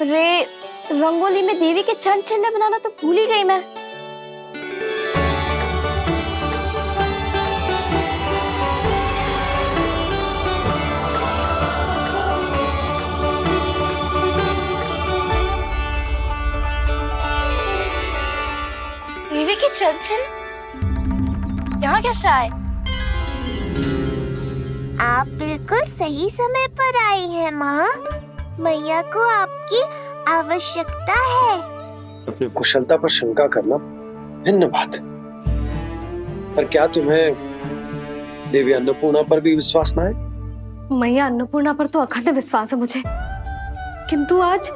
रे, रंगोली में देवी के चरण चिन्ह बनाना तो भूल ही गई मैं। देवी के चरण चिन्ह यहाँ कैसे आए? आप बिल्कुल सही समय पर आई हैं माँ। मैया को आपकी आवश्यकता है। अपनी कुशलता पर शंका करना भिन्न बात है, पर क्या तुम्हें देवी अन्नपूर्णा पर भी विश्वास ना है? मैया अन्नपूर्णा पर तो अखंड विश्वास है मुझे, किंतु आज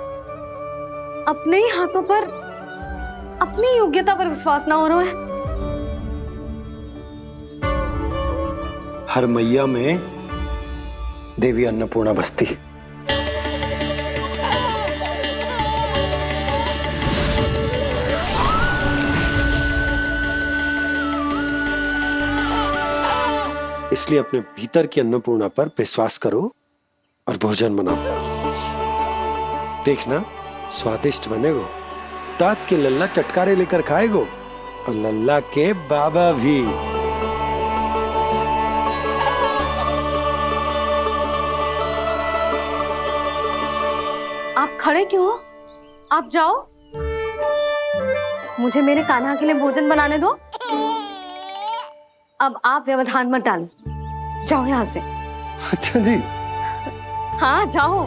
अपने ही हाथों पर अपनी योग्यता पर विश्वास ना हो रहा है। हर मैया में देवी अन्नपूर्णा बसती है। इसलिए अपने भीतर की अन्नपूर्णा पर विश्वास करो और भोजन बनाओ। देखना स्वादिष्ट बनेगो, ताक के लल्ला चटकारे लेकर खाएगो, और लल्ला के बाबा भी। आप खड़े क्यों हो? आप जाओ, मुझे मेरे कान्हा के लिए भोजन बनाने दो। अब आप व्यवधान मत डालो, जाओ यहाँ से। अच्छा जी। हाँ जाओ।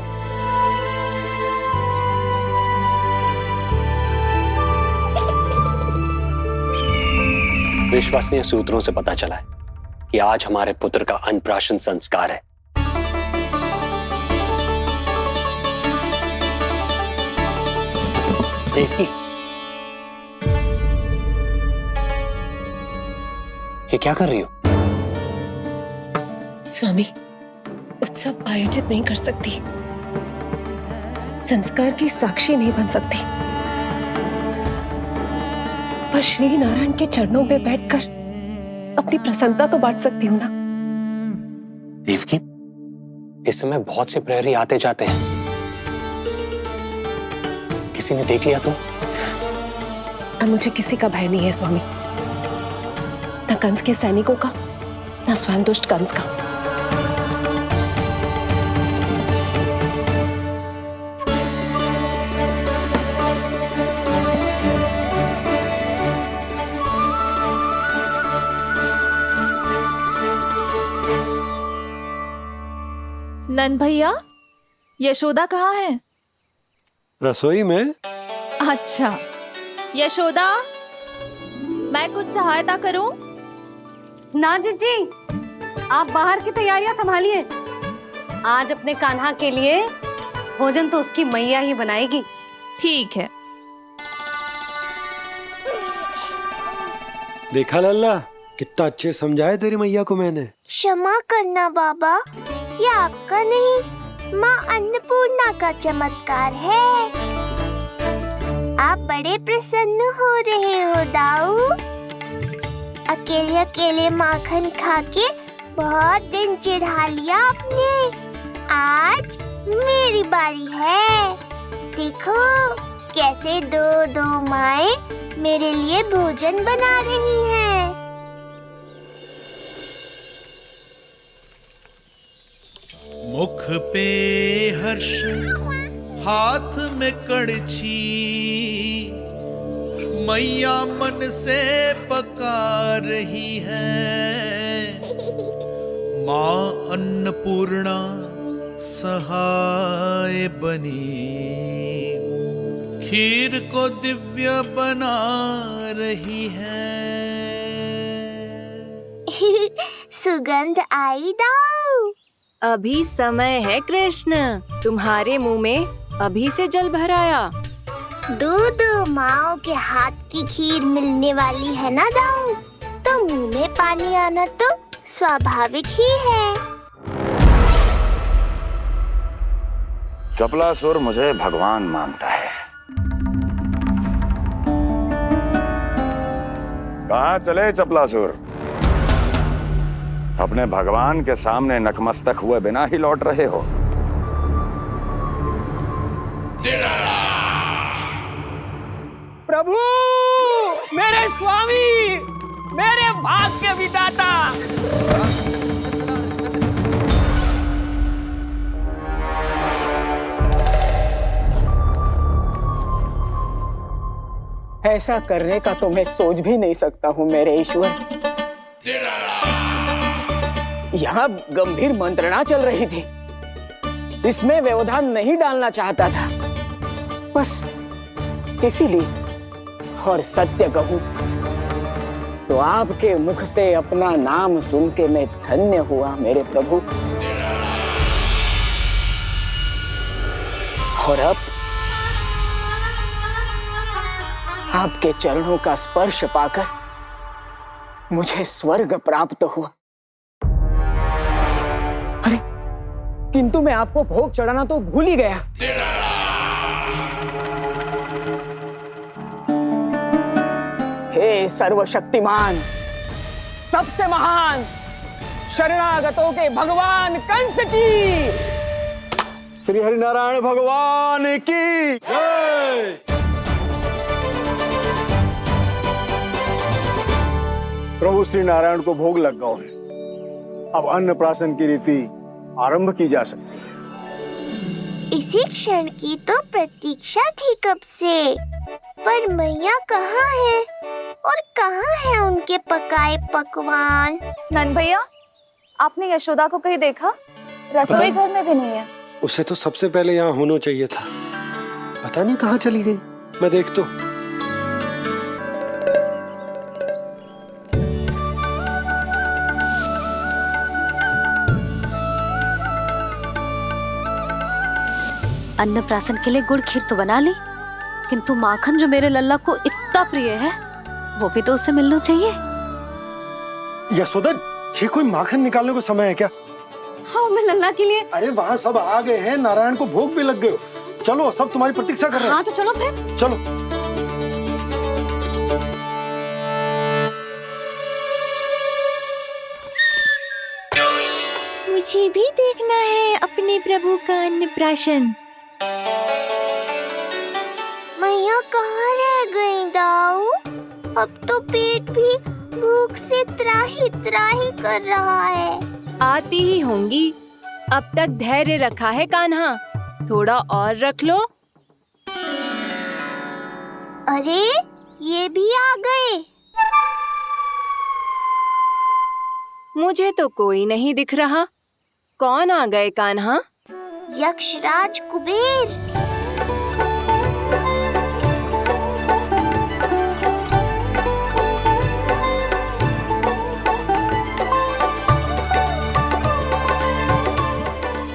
विश्वसनीय सूत्रों से पता चला है कि आज हमारे पुत्र का अन्नप्राशन संस्कार है। देवकी, ये क्या कर रही हो? स्वामी, उत्सव आयोजित नहीं कर सकती, संस्कार की साक्षी नहीं बन सकती, पर श्री नारायण के चरणों पे बैठकर अपनी प्रसन्नता तो बांट सकती हूँ ना। देवकी, इस समय बहुत से प्रहरी आते जाते हैं, किसी ने देख लिया तो? अब मुझे किसी का भय नहीं है स्वामी, न कंस के सैनिकों का, न स्वयं दुष्ट कंस का। नंद भैया, यशोदा कहाँ है? रसोई में। अच्छा, यशोदा, मैं कुछ सहायता करूं? ना जीजी, आप बाहर की तैयारियां संभालिए। आज अपने कान्हा के लिए भोजन तो उसकी मैया ही बनाएगी। ठीक है। देखा लल्ला, कितना अच्छे समझाया तेरी मैया को मैंने। क्षमा करना बाबा, ये आपका नहीं, माँ अन्नपूर्णा का चमत्कार है। आप बड़े प्रसन्न हो रहे हो दाऊ। अकेले अकेले माखन खा के बहुत दिन चिढ़ा लिया आपने। आज मेरी बारी है। देखो कैसे दो दो माएं मेरे लिए भोजन बना रही हैं। मुख पे हर्ष, हाथ में कड़छी, मैया मन से पका रही है। माँ अन्नपूर्णा सहाय बनी, खीर को दिव्य बना रही है। सुगंध आई दाऊ। अभी समय है कृष्ण, तुम्हारे मुंह में अभी से जल भर आया। दो माओ के हाथ की खीर मिलने वाली है ना दाऊ, तो मुंह में पानी आना तो स्वाभाविक ही है। चपलासुर मुझे भगवान मानता है। कहाँ चले चपलासुर? अपने भगवान के सामने नतमस्तक हुए बिना ही लौट रहे हो। प्रभु, मेरे स्वामी, मेरे भाग्य विधाता। ऐसा करने का तो मैं सोच भी नहीं सकता हूँ मेरे ईश्वर। यहाँ गंभीर मंत्रणा चल रही थी, इसमें व्यवधान नहीं डालना चाहता था, बस इसीलिए। और सत्य कहूं तो आपके मुख से अपना नाम सुन के मैं धन्य हुआ मेरे प्रभु। और अब आपके चरणों का स्पर्श पाकर मुझे स्वर्ग प्राप्त हुआ। अरे किंतु मैं आपको भोग चढ़ाना तो भूल ही गया। हे सर्वशक्तिमान, सबसे महान, शरणागतों के भगवान कंस की, श्री हरिनारायण भगवान की जय। प्रभु श्री नारायण को भोग लग गया है, अब अन्नप्राशन की रीति आरंभ की जा सकती है। इसी क्षण की तो प्रतीक्षा थी कब से, पर मैया कहाँ है और कहाँ है उनके पकाए पकवान? नंद भैया, आपने यशोदा को कहीं देखा? रसोई घर में भी नहीं है। उसे तो सबसे पहले यहाँ होना चाहिए था, पता नहीं कहाँ चली गई। मैं देख तो। अन्नप्राशन के लिए गुड़ खीर तो बना ली, किंतु माखन जो मेरे लल्ला को इतना प्रिय है वो भी तो उसे मिलना चाहिए। यशोदा, छे कोई माखन निकालने को समय है क्या? हाँ, मैं लल्ला के लिए। अरे वहाँ सब आ गए हैं, नारायण को भोग भी लग गए। चलो, सब तुम्हारी प्रतीक्षा कर रहे हैं। हाँ तो चलो फिर। चलो। मुझे भी देखना है अपने प्रभु का अन्नप्राशन। कहाँ रह गई दाऊ? अब तो पेट भी भूख से त्राही त्राही कर रहा है। आती ही होंगी। अब तक धैर्य रखा है कान्हा, थोड़ा और रख लो। अरे ये भी आ गए। मुझे तो कोई नहीं दिख रहा। कौन आ गए कान्हा? यक्षराज कुबेर।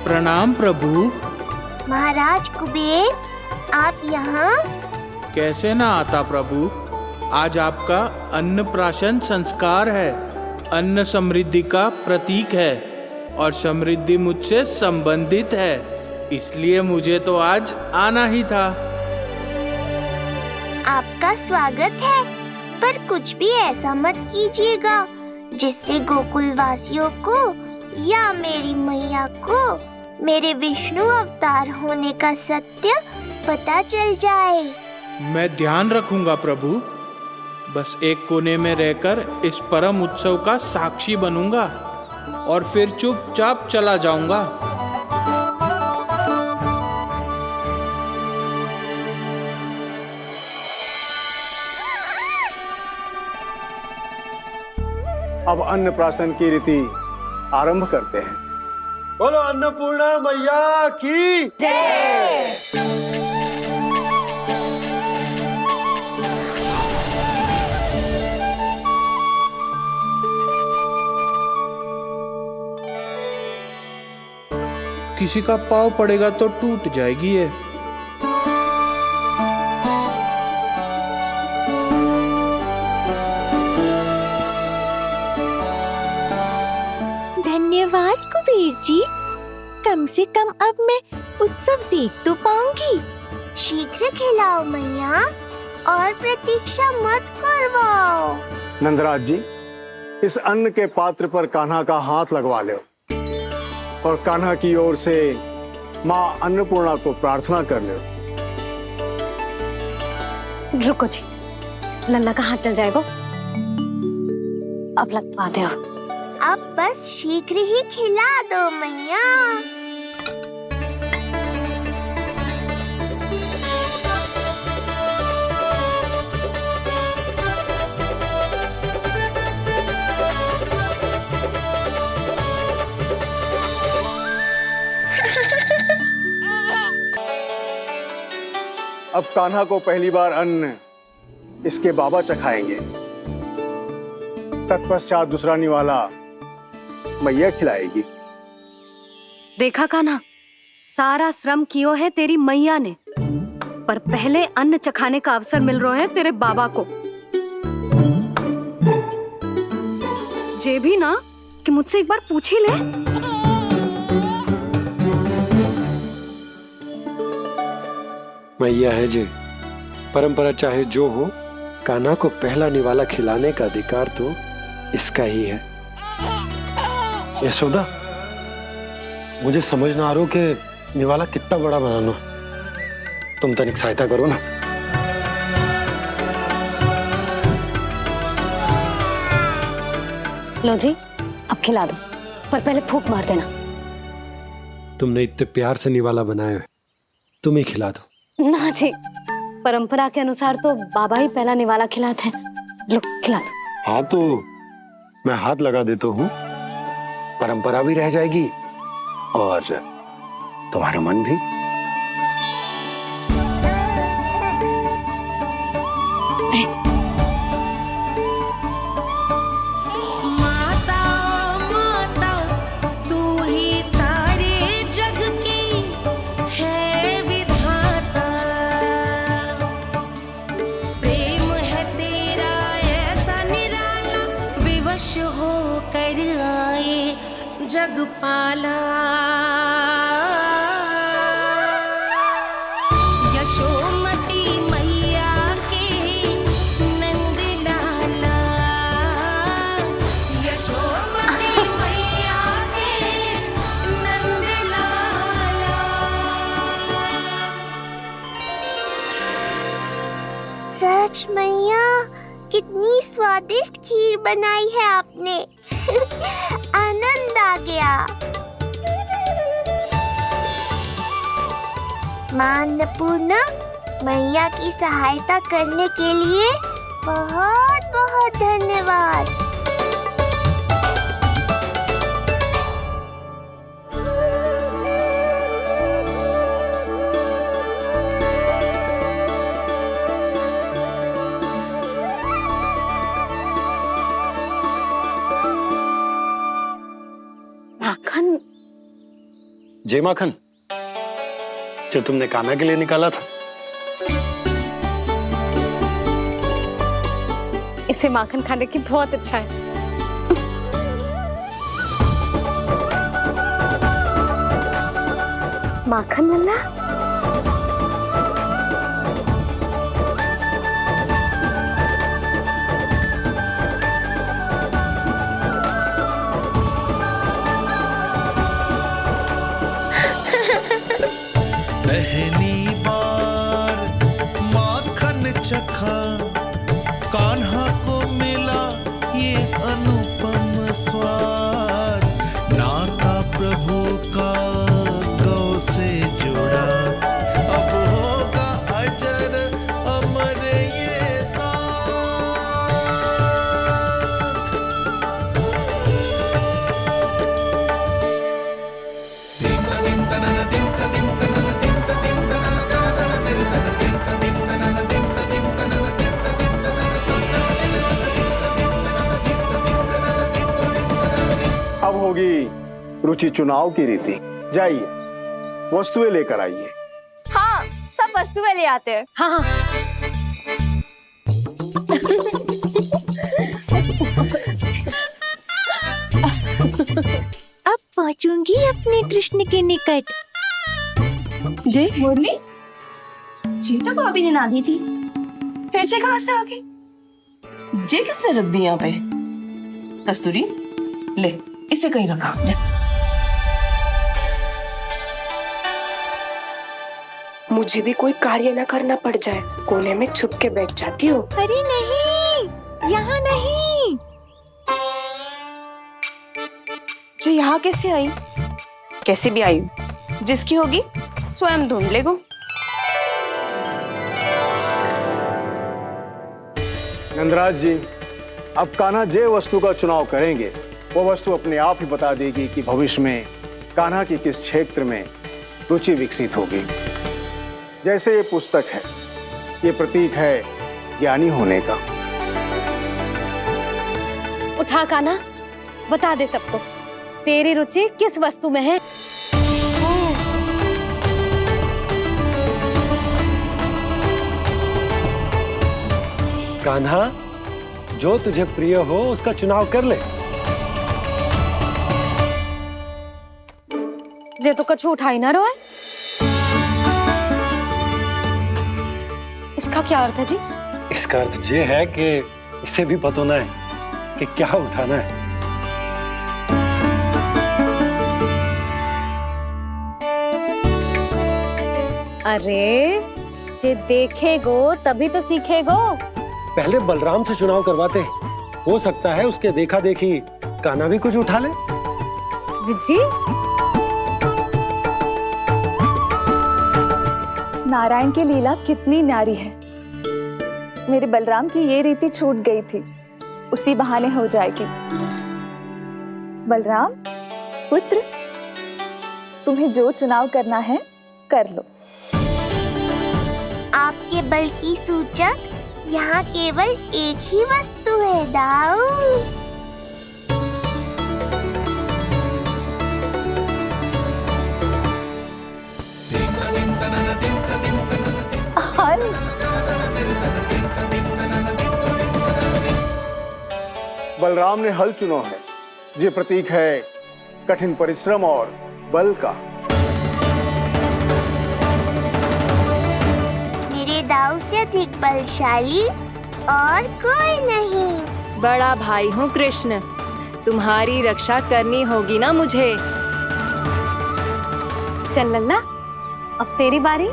प्रणाम प्रभु। महाराज कुबेर, आप यहाँ? कैसे ना आता प्रभु। आज आपका अन्नप्राशन संस्कार है। अन्न समृद्धि का प्रतीक है और समृद्धि मुझसे संबंधित है, इसलिए मुझे तो आज आना ही था। आपका स्वागत है, पर कुछ भी ऐसा मत कीजिएगा जिससे गोकुल वासियों को या मेरी मैया को मेरे विष्णु अवतार होने का सत्य पता चल जाए। मैं ध्यान रखूंगा प्रभु। बस एक कोने में रहकर इस परम उत्सव का साक्षी बनूंगा और फिर चुपचाप चला जाऊंगा। अब अन्नप्राशन की रीति आरंभ करते हैं। बोलो अन्नपूर्णा मैया की जय। किसी का पाँव पड़ेगा तो टूट जाएगी ये। धन्यवाद कुबेर जी। कम से कम अब मैं उत्सव देख तो पाऊंगी। शीघ्र खिलाओ मैया और प्रतीक्षा मत करवाओ। नंदराज जी, इस अन्न के पात्र पर कान्हा का हाथ लगवा लो और कान्हा की ओर से माँ अन्नपूर्णा को प्रार्थना कर लो। रुको जी, लल्ला का हाथ चल जाएगा। अब लगवा दो। अब बस शीघ्र ही खिला दो मैया। अब कान्हा को पहली बार अन्न इसके बाबा चखाएंगे। तत्पश्चात दूसरा निवाला मैया खिलाएगी। देखा कान्हा, सारा श्रम कियो है तेरी मैया ने, पर पहले अन्न चखाने का अवसर मिल रहा है तेरे बाबा को। जे भी ना कि मुझसे एक बार पूछ ही ले। मैया है जी, परंपरा चाहे जो हो, कान्हा को पहला निवाला खिलाने का अधिकार तो इसका ही है। यशोदा, मुझे समझ ना आ रहा कि निवाला कितना बड़ा बनाना। तुम तनिक सहायता करो ना। लो जी, अब खिला दो, पर पहले फूंक मार देना। तुमने इतने प्यार से निवाला बनाया है, तुम ही खिला दो। ना जी, परंपरा के अनुसार तो बाबा ही पहला निवाला खिलाते हैं। लो खिला दो। हाँ तो मैं हाथ लगा देता हूँ, परंपरा भी रह जाएगी और तुम्हारा मन भी। जगपाला यशोमती मैया के नंद लाला, यशोमती मैया के नंद लाला। स्वादिष्ट खीर बनाई है आपने। आनंद आ गया। मां अन्नपूर्णा, मैया की सहायता करने के लिए बहुत बहुत धन्यवाद। माखन? जय माखन, जो तुमने कान्हा के लिए निकाला था। इसे माखन खाने की बहुत इच्छा है। माखन लल्ला, पहली बार माखन चखा, कान्हा को मिला ये अनुपम स्वाद। नाता प्रभु का गौ से जुड़ा, अब होगा अजर अमर ये साथ। अब होगी रुचि चुनाव की रीति। जाइए, वस्तुएं लेकर आइए। हाँ, सब वस्तुएं ले आते हैं। हाँ हाँ। अब पहुंचूंगी अपने कृष्ण के निकट। जी मुरली, जी तो भाभी ने ना दी थी, फिर से कहाँ से आ गई? जे किसने रख दी यहाँ पे? कस्तूरी, ले इसे कहीं रखा जा। मुझे भी कोई कार्य न करना पड़ जाए, कोने में छुप के बैठ जाती हूँ। अरे नहीं, यहाँ नहीं। जी यहाँ कैसे आई? कैसे भी आई, जिसकी होगी स्वयं ढूंढ लेगो। नंदराज जी, अब कान्हा जे वस्तु का चुनाव करेंगे वो वस्तु अपने आप ही बता देगी कि भविष्य में कान्हा की किस क्षेत्र में रुचि विकसित होगी। जैसे ये पुस्तक है, ये प्रतीक है ज्ञानी होने का। उठा कान्हा, बता दे सबको तेरी रुचि किस वस्तु में है। कान्हा, जो तुझे प्रिय हो उसका चुनाव कर ले। जे तो कछु उठाई ना रोए। इसका क्या अर्थ है जी? इसका अर्थ ये है कि इसे भी पता ना है कि क्या उठाना है। अरे, जे देखेगो तभी तो सीखेगो। पहले बलराम से चुनाव करवाते, हो सकता है उसके देखा देखी कान्हा भी कुछ उठा ले। जिज्जी, नारायण की लीला कितनी न्यारी है। मेरे बलराम की ये रीति छूट गई थी, उसी बहाने हो जाएगी। बलराम पुत्र, तुम्हें जो चुनाव करना है कर लो। आपके बल की सूचक यहाँ केवल एक ही वस्तु है, दाऊ। बलराम ने हल चुना है, ये प्रतीक है कठिन परिश्रम और बल का। मेरे दाऊ से अधिक बलशाली और कोई नहीं। बड़ा भाई हूँ कृष्ण, तुम्हारी रक्षा करनी होगी ना मुझे। चल लल्ला, अब तेरी बारी।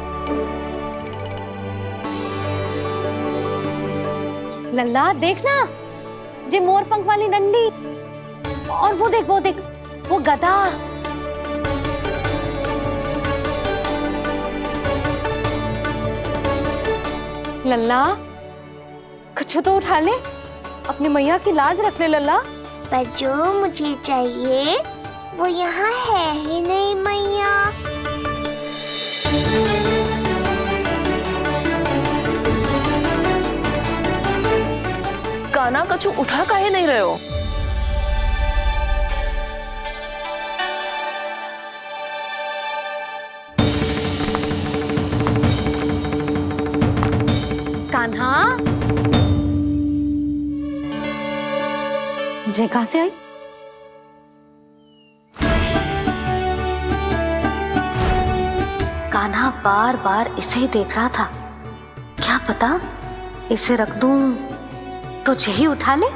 लल्ला देखना, ये मोर पंख वाली डंडी, और वो देख वो गधा। लल्ला कुछ तो उठा ले, अपनी मैया की लाज रख ले लल्ला। पर जो मुझे चाहिए वो यहाँ है ही नहीं मैया। कान्हा कछु उठा काहे नहीं रहे हो? कान्हा जे कहां से आई? कान्हा बार बार इसे ही देख रहा था, क्या पता इसे रख दूं तो यही उठा ले।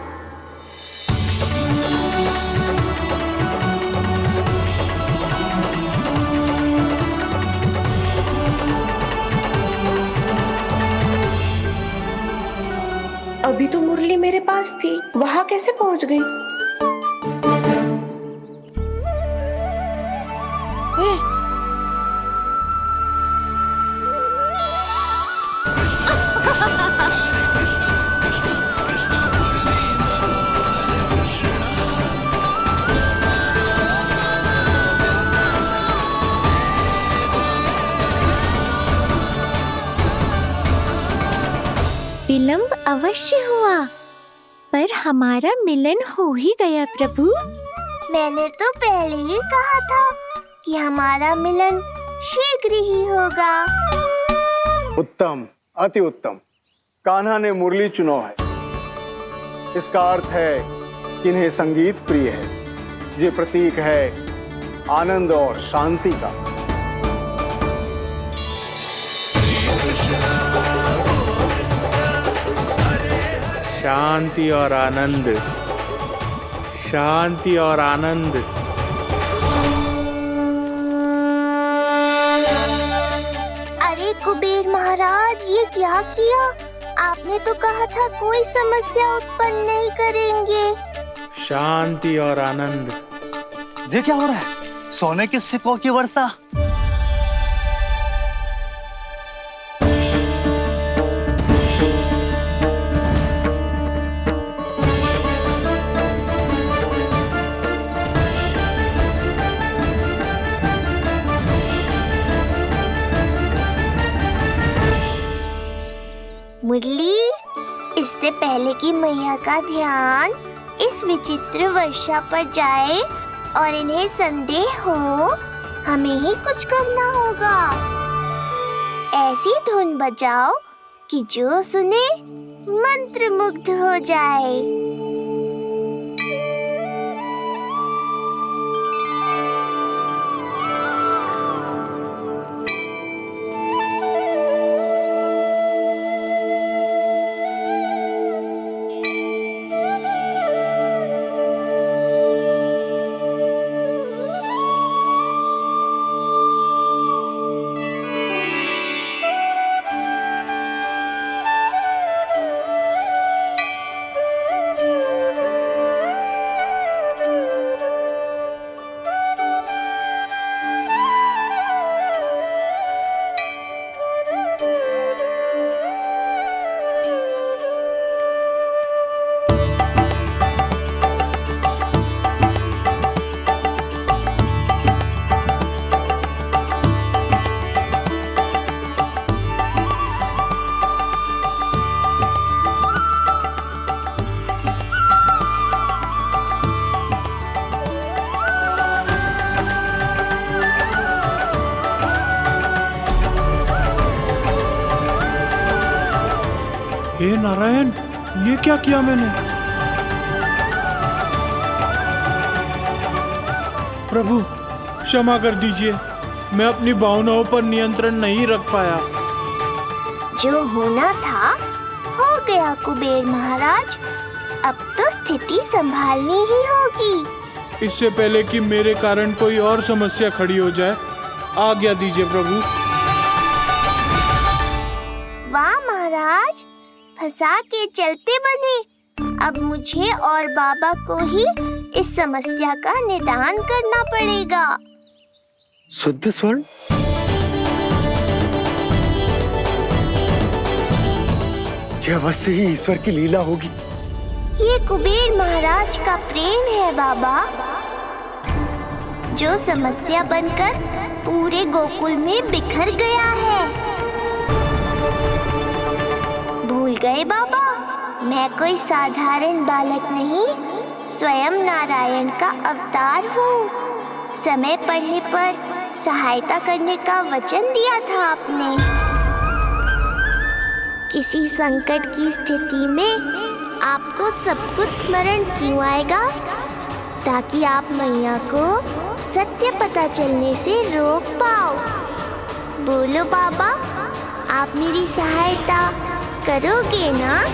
अभी तो मुरली मेरे पास थी, वहां कैसे पहुंच गई? विलंब अवश्य हुआ, पर हमारा मिलन हो ही गया प्रभु। मैंने तो पहले ही कहा था कि हमारा मिलन शीघ्र ही होगा। उत्तम, अति उत्तम। कान्हा ने मुरली चुना है, इसका अर्थ है कि इन्हें संगीत प्रिय है। ये प्रतीक है आनंद और शांति का। शांति और आनंद, शांति और आनंद। अरे कुबेर महाराज, ये क्या किया? आपने तो कहा था कोई समस्या उत्पन्न नहीं करेंगे। शांति और आनंद। ये क्या हो रहा है? सोने के सिक्कों की वर्षा। मुरली, इससे पहले कि मैया का ध्यान इस विचित्र वर्षा पर जाए और इन्हें संदेह हो, हमें ही कुछ करना होगा। ऐसी धुन बजाओ कि जो सुने मंत्रमुग्ध हो जाए। हे नारायण, ये क्या किया मैंने? प्रभु क्षमा कर दीजिए, मैं अपनी भावनाओं पर नियंत्रण नहीं रख पाया। जो होना था हो गया कुबेर महाराज, अब तो स्थिति संभालनी ही होगी। इससे पहले कि मेरे कारण कोई और समस्या खड़ी हो जाए, आज्ञा दीजिए प्रभु। वाह महाराज, फंसा के चलते बने। अब मुझे और बाबा को ही इस समस्या का निदान करना पड़ेगा। शुद्ध स्वर्ण? यह अवश्य ही ईश्वर की लीला होगी। ये कुबेर महाराज का प्रेम है बाबा, जो समस्या बनकर पूरे गोकुल में बिखर गया है। भूल गए बाबा, मैं कोई साधारण बालक नहीं, स्वयं नारायण का अवतार हूँ। समय पड़ने पर सहायता करने का वचन दिया था आपने। किसी संकट की स्थिति में आपको सब कुछ स्मरण क्यों आएगा? ताकि आप मैया को सत्य पता चलने से रोक पाओ। बोलो बाबा, आप मेरी सहायता करोगे ना?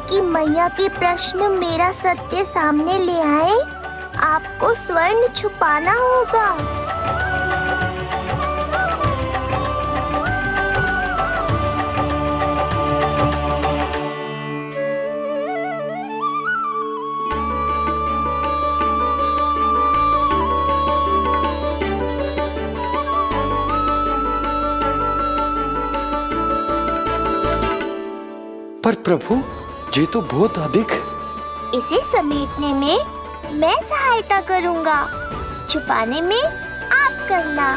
कि मैया के प्रश्न मेरा सत्य सामने ले आए, आपको स्वर्ण छुपाना होगा। पर प्रभु, ये तो बहुत अधिक। इसे समेटने में मैं सहायता करूंगा, छुपाने में आप करना।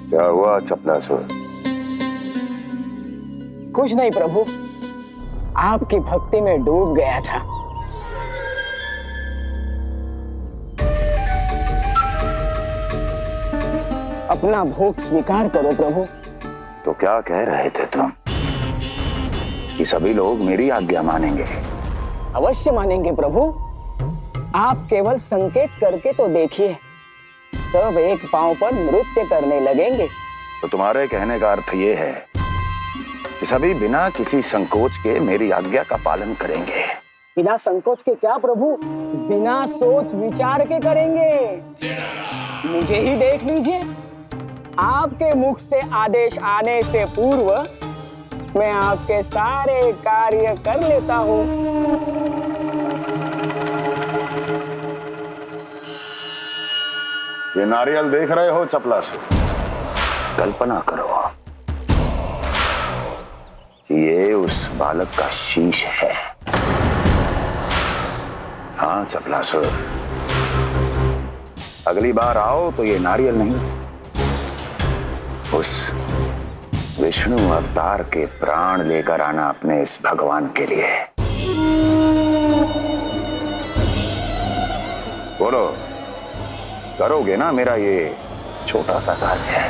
क्या हुआ चपलासुर? कुछ नहीं प्रभु, आपकी भक्ति में डूब गया था। अपना भोग स्वीकार करो प्रभु। तो क्या कह रहे थे तुम कि सभी लोग मेरी आज्ञा मानेंगे? अवश्य मानेंगे प्रभु। आप केवल संकेत करके तो देखिए, सब एक पांव पर नृत्य करने लगेंगे। तो तुम्हारे कहने का अर्थ ये है कि सभी बिना किसी संकोच के मेरी आज्ञा का पालन करेंगे? बिना संकोच के क्या प्रभु, बिना सोच विचार के करेंगे। मुझे ही देख लीजिए, आपके मुख से आदेश आने से पूर्व मैं आपके सारे कार्य कर लेता हूँ। ये नारियल देख रहे हो चपलासुर? कल्पना करो कि ये उस बालक का शीश है। हाँ चपलासुर, अगली बार आओ तो ये नारियल नहीं, उस विष्णु अवतार के प्राण लेकर आना अपने इस भगवान के लिए। बोलो, करोगे ना मेरा ये छोटा सा कार्य?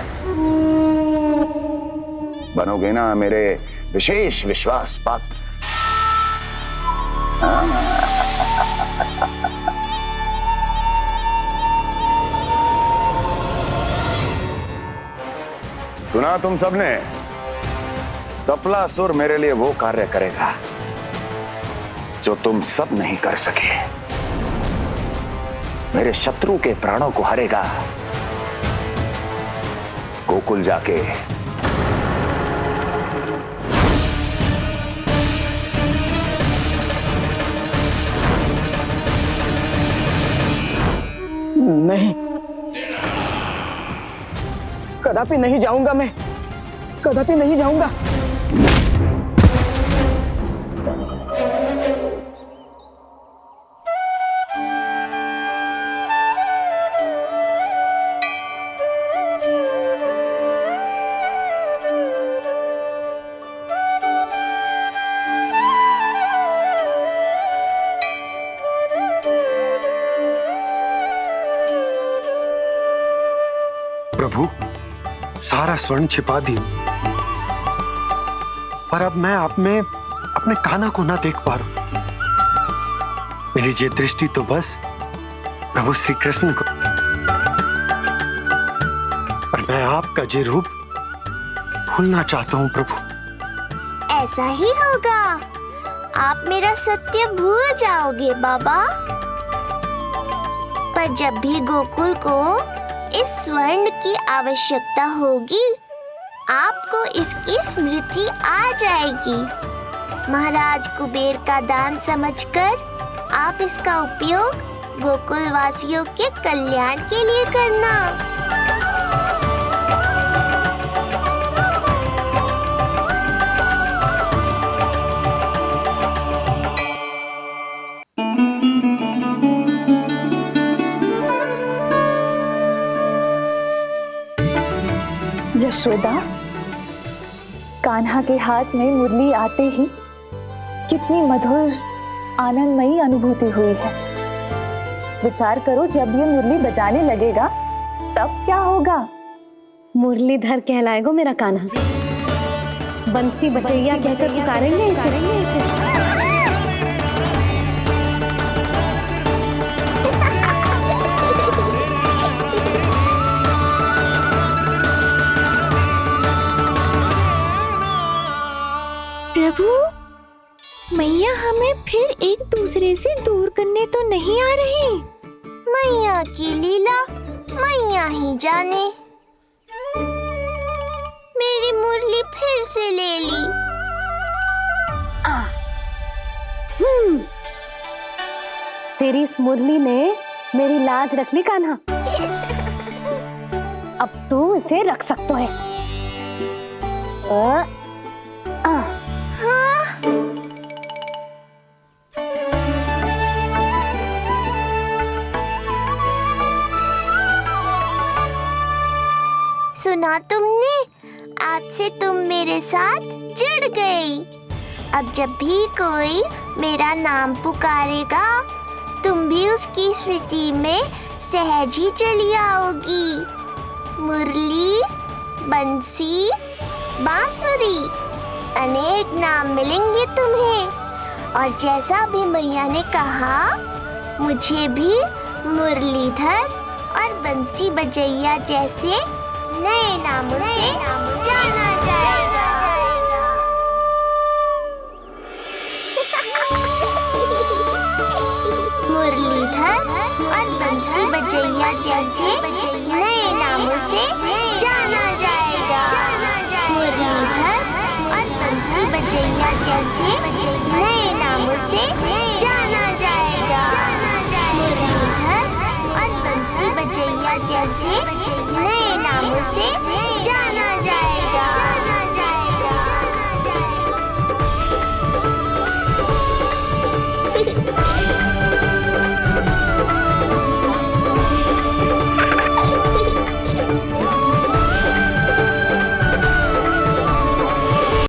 बनोगे ना मेरे विशेष विश्वास पात्र? सुना तुम सबने? चपलासुर मेरे लिए वो कार्य करेगा जो तुम सब नहीं कर सके। मेरे शत्रु के प्राणों को हरेगा। गोकुल जाके नहीं, कदापि नहीं जाऊंगा, मैं कदापि नहीं जाऊंगा। प्रभु, सारा स्वर्ण छिपा दी, पर अब मैं आप में अपने कान्हा को ना देख पा रहा हूं। मेरी ये दृष्टि तो बस प्रभु श्री कृष्ण को, पर मैं आपका ये रूप भूलना चाहता हूं प्रभु। ऐसा ही होगा, आप मेरा सत्य भूल जाओगे बाबा। पर जब भी गोकुल को इस स्वर्ण की आवश्यकता होगी, आपको इसकी स्मृति आ जाएगी। महाराज कुबेर का दान समझकर आप इसका उपयोग गोकुल वासियों के कल्याण के लिए करना। यशोदा, कान्हा के हाथ में मुरली आते ही कितनी मधुर आनंदमयी अनुभूति हुई है। विचार करो, जब ये मुरली बजाने लगेगा तब क्या होगा? मुरलीधर कहलाएगा मेरा कान्हा। बंसी बचैया कहकर पुकारेंगे इसे। प्रभु, मैया हमें फिर एक दूसरे से दूर करने तो नहीं आ रही। मैया की लीला मैया ही जाने। मेरी मुरली फिर से ले ली। तेरी इस मुरली ने मेरी लाज रख ली कान्हा। अब तू इसे रख सकता है। सुना तुमने? आज से तुम मेरे साथ जुड़ गई। अब जब भी कोई मेरा नाम पुकारेगा, तुम भी उसकी स्मृति में सहज ही चली आओगी। मुरली, बंसी, बांसुरी, अनेक नाम मिलेंगे तुम्हें। और जैसा भी मैया ने कहा, मुझे भी मुरलीधर और बंसी बजैया जैसे नए नामों से जाना जाएगा। मुरलीधर और बंसी बजैया जैसे नए नामों से जाना जाएगा। मुरलीधर और बंसी बजैया जैसे नए नामों से जाना जाएगा। मुरलीधर और बंसी बजैया जैसे नए नामों से